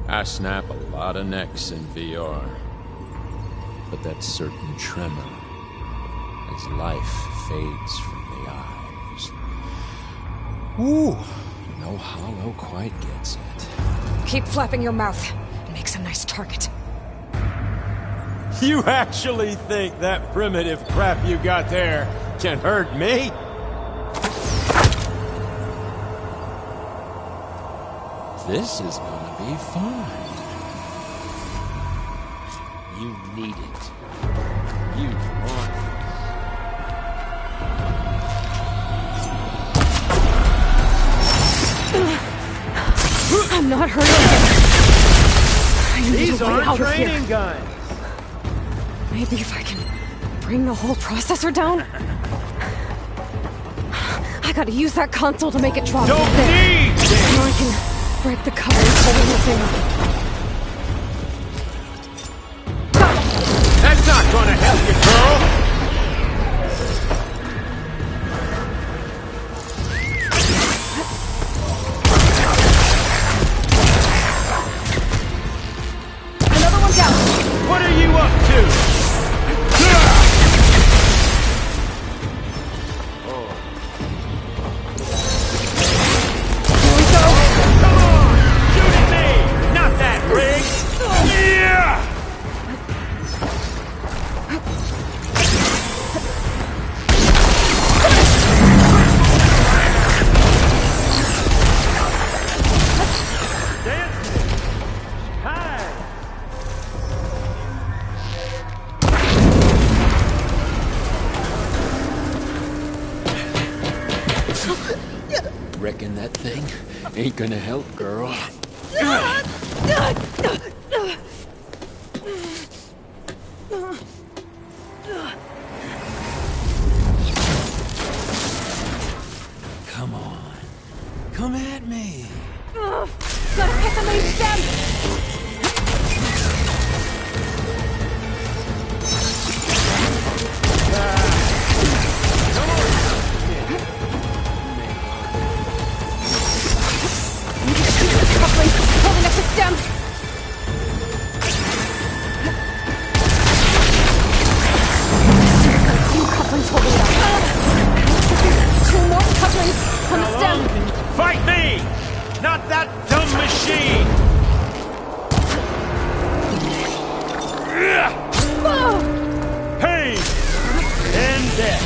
I snap a lot of necks in VR. But that certain tremor as life fades from the eyes. Ooh, no hollow quite gets it. Keep flapping your mouth. It makes a nice target. You actually think that primitive crap you got there can hurt me? This is gonna be fine. You need it. You want it. I'm not hurting you. I need These a way aren't out of here. training guns. Maybe if I can bring the whole processor down? I gotta use that console to make it drop. Don't need! Now I can break the cover and pull the thing up. That's not gonna help you, girl! Another one down! What are you up to? Here we go! Come on! Shoot at me! Not that rig! Yeah! Dying ain't gonna help, girl. Come on. Come at me. Gotta pick them each stem! Holding up the stem! Two couplings holding it up. Two more couplings on the stem. Fight me! Not that dumb machine! Pain and death.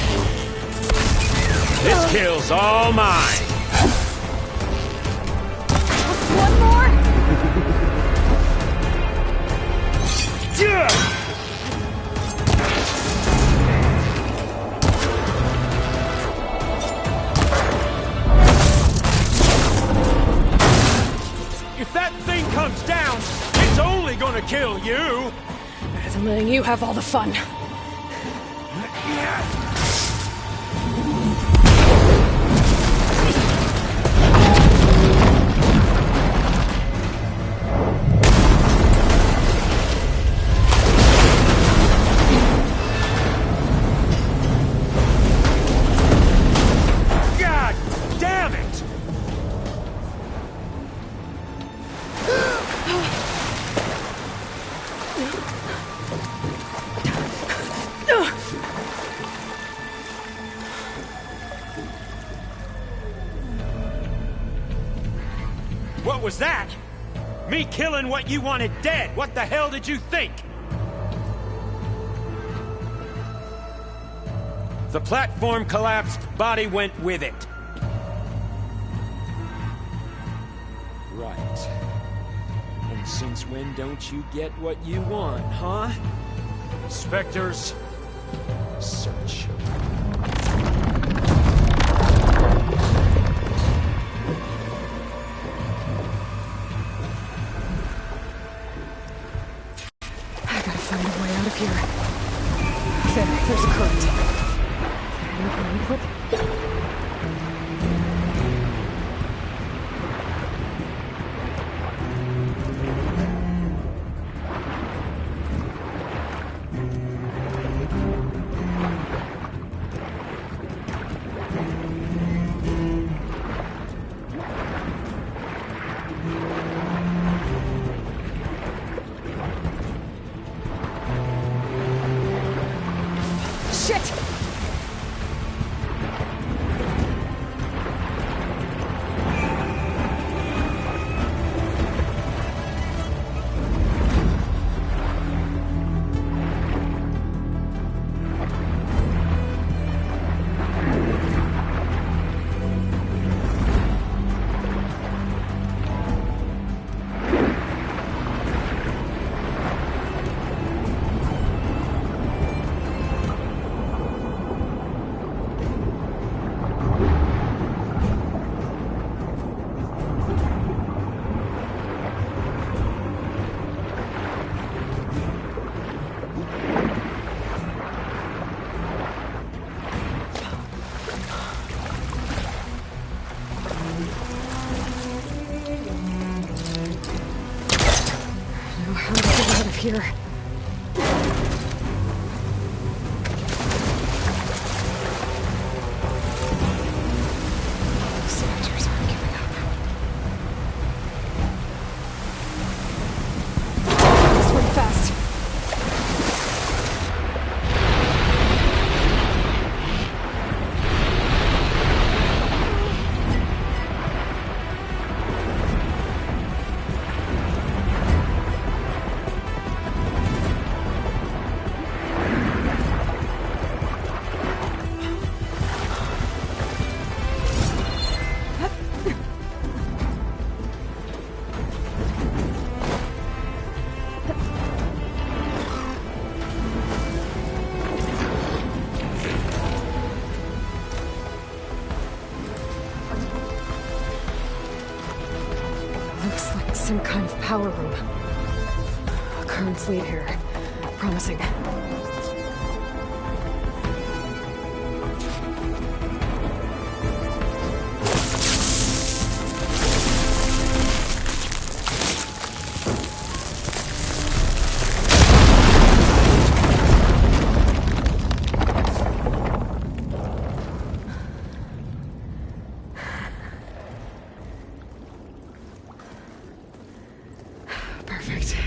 This kill's all mine. One more? If that thing comes down, it's only gonna kill you. Better than letting you have all the fun. God damn it! What was that? Me killing what you wanted dead. What the hell did you think? The platform collapsed, body went with it. Right. And since when don't you get what you want, huh? Spectres, search. I gotta find a way out of here. There's a current. Shit! Here. Soldiers aren't giving up. Swim fast. Looks like some kind of power room. A current's lead here. Promising. Perfect.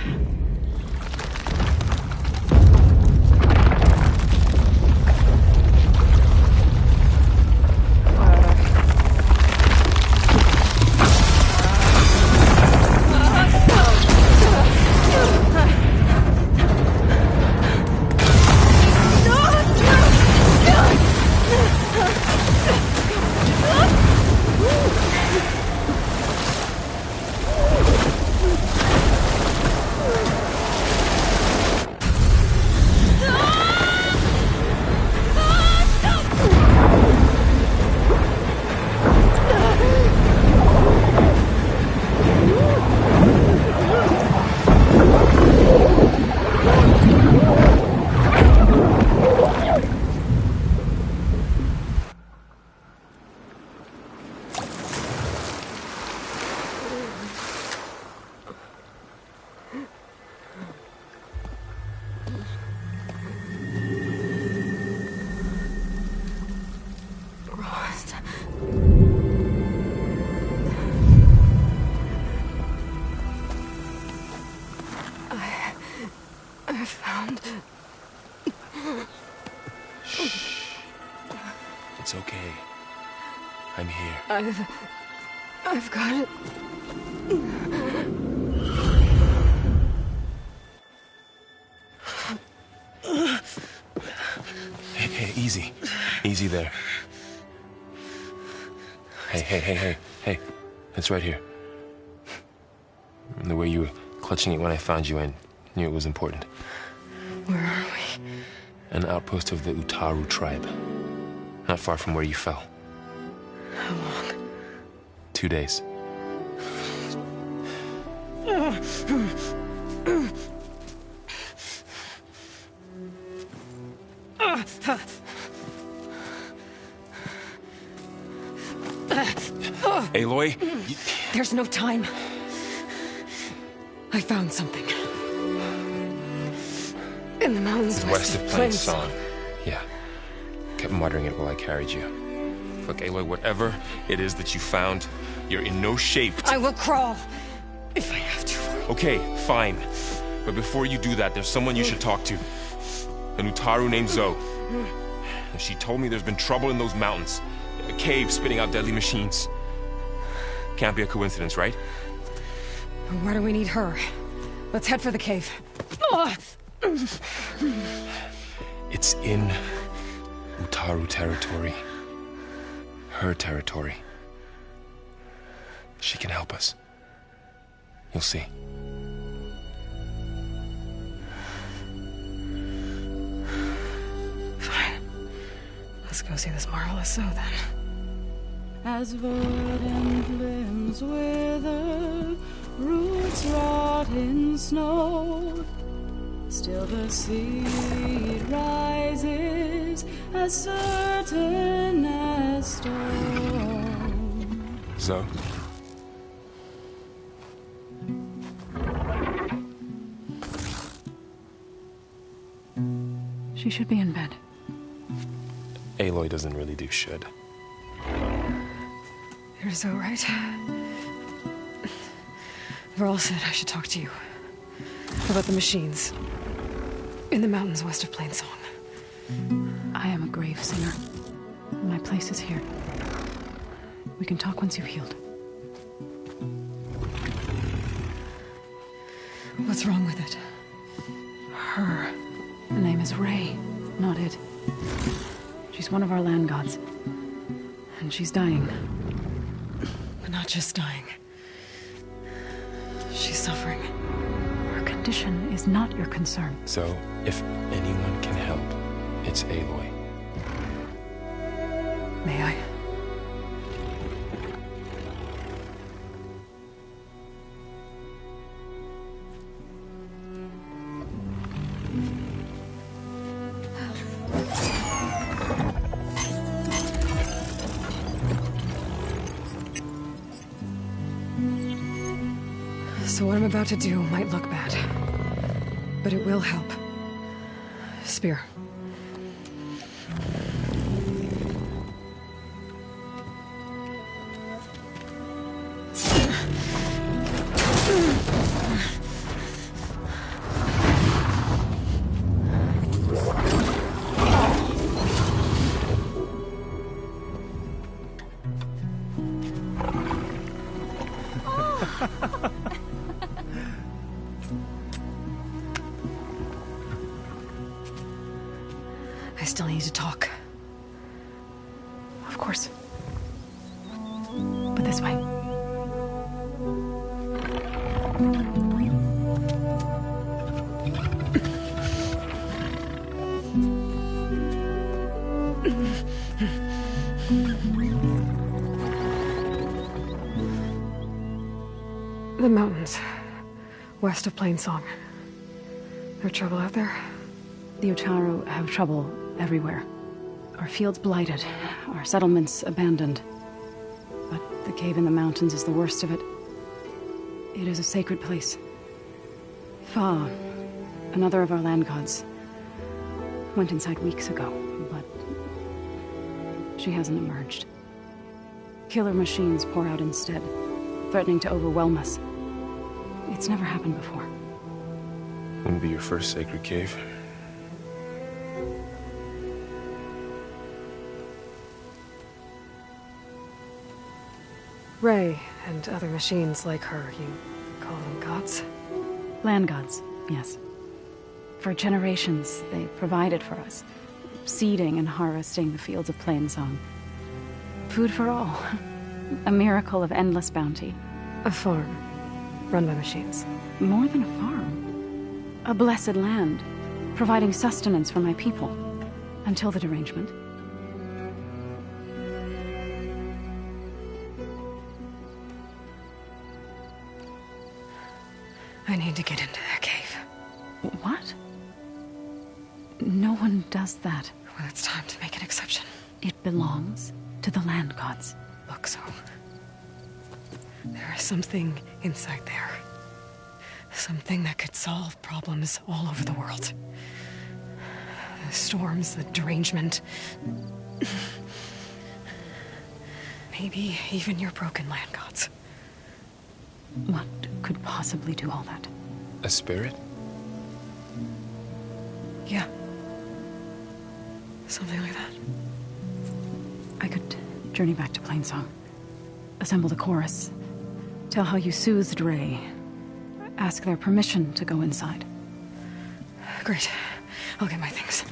I found... Shh. It's okay. I'm here. I've got it. Hey, easy. Easy there. Hey. It's right here. And the way you were clutching it when I found you, I knew it was important. Where are we? An outpost of the Utaru tribe. Not far from where you fell. How long? 2 days. Aloy? There's no time. I found something. In the mountains west of Plainsong. Yeah. Kept muttering it while I carried you. Look, Aloy, whatever it is that you found, you're in no shape to... I will crawl, if I have to. Okay, fine. But before you do that, there's someone you should talk to. An Utaru named Zoe. And she told me there's been trouble in those mountains. A cave spitting out deadly machines. Can't be a coincidence, right? Why do we need her? Let's head for the cave. It's in Utaru territory. Her territory. She can help us. You'll see. Fine. Let's go see this marvelous Zoe then. As verdant limbs wither, roots rot in snow, still the seed rises as certain as stone. Zoe? She should be in bed. Aloy doesn't really do should. You're so right. Varl said I should talk to you. About the machines. In the mountains west of Plainsong. I am a grave singer. My place is here. We can talk once you've healed. What's wrong with it? Her. Her name is Ray, not it. She's one of our land gods. And she's dying. But not just dying. She's suffering. Her condition is not your concern. So, if anyone can help, it's Aloy. May I? So what I'm about to do might look bad, but it will help. Spear. I still need to talk. Of course. But this way. The mountains, west of Plainsong. There trouble out there? The Utaru have trouble everywhere. Our fields blighted, our settlements abandoned. But the cave in the mountains is the worst of it. It is a sacred place. Fa, another of our land gods, went inside weeks ago, but she hasn't emerged. Killer machines pour out instead, threatening to overwhelm us. It's never happened before. Wouldn't be your first sacred cave. Ray and other machines like her, you call them gods? Land gods, yes. For generations, they provided for us, seeding and harvesting the fields of Plainsong. Food for all. A miracle of endless bounty. A farm, run by machines. More than a farm. A blessed land, providing sustenance for my people. Until the derangement. I need to get into that cave. What? No one does that. Well, it's time to make an exception. It belongs to the land gods. Look, so... there is something inside there. Something that could solve problems all over the world. The storms, the derangement... maybe even your broken land gods. What could possibly do all that? A spirit? Yeah. Something like that. I could journey back to Plainsong. Assemble the chorus. Tell how you soothed Ray. Ask their permission to go inside. Great. I'll get my things.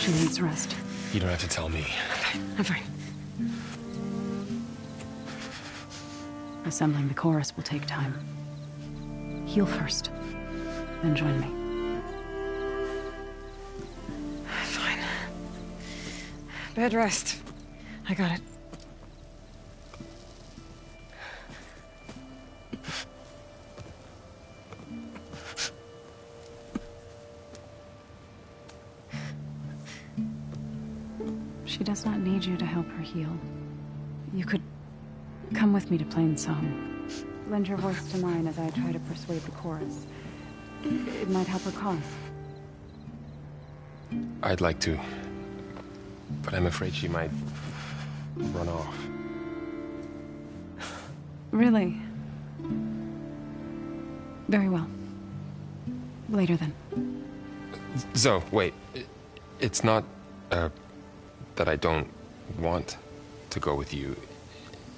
She needs rest. You don't have to tell me. I'm fine. Assembling the chorus will take time. Heal first, then join me. Fine. Bed rest. I got it. She does not need you to help her heal. You could come with me to Plainsong. Lend your voice to mine as I try to persuade the chorus. It might help her cause. I'd like to, but I'm afraid she might run off. Really? Very well. Later then. Zoe, wait. It's not, that I don't want to go with you.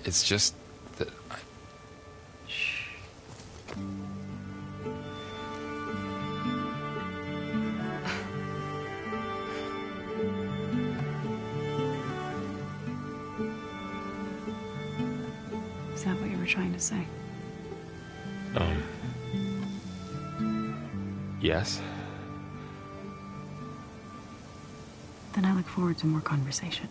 It's just that I... Shh. Is that what you were trying to say? Yes? Then I look forward to more conversation.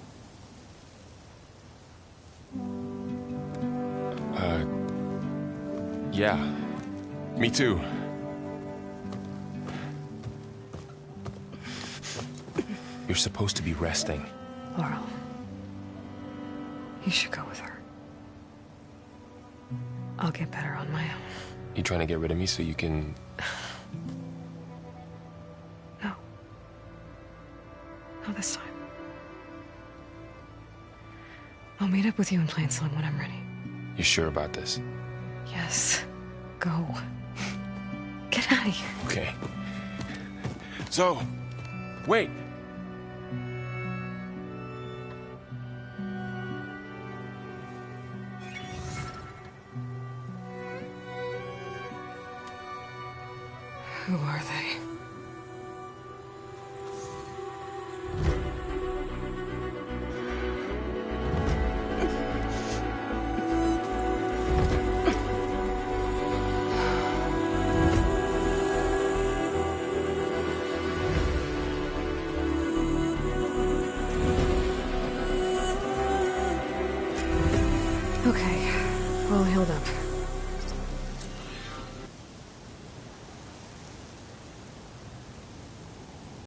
Yeah. Me too. You're supposed to be resting. Laurel. You should go with her. I'll get better on my own. You trying to get rid of me so you can... No. Not this time. I'll meet up with you in Plain Sling when I'm ready. You sure about this? Yes. Go. Get out of here. Okay. So, wait. Who are they? Okay, all healed up.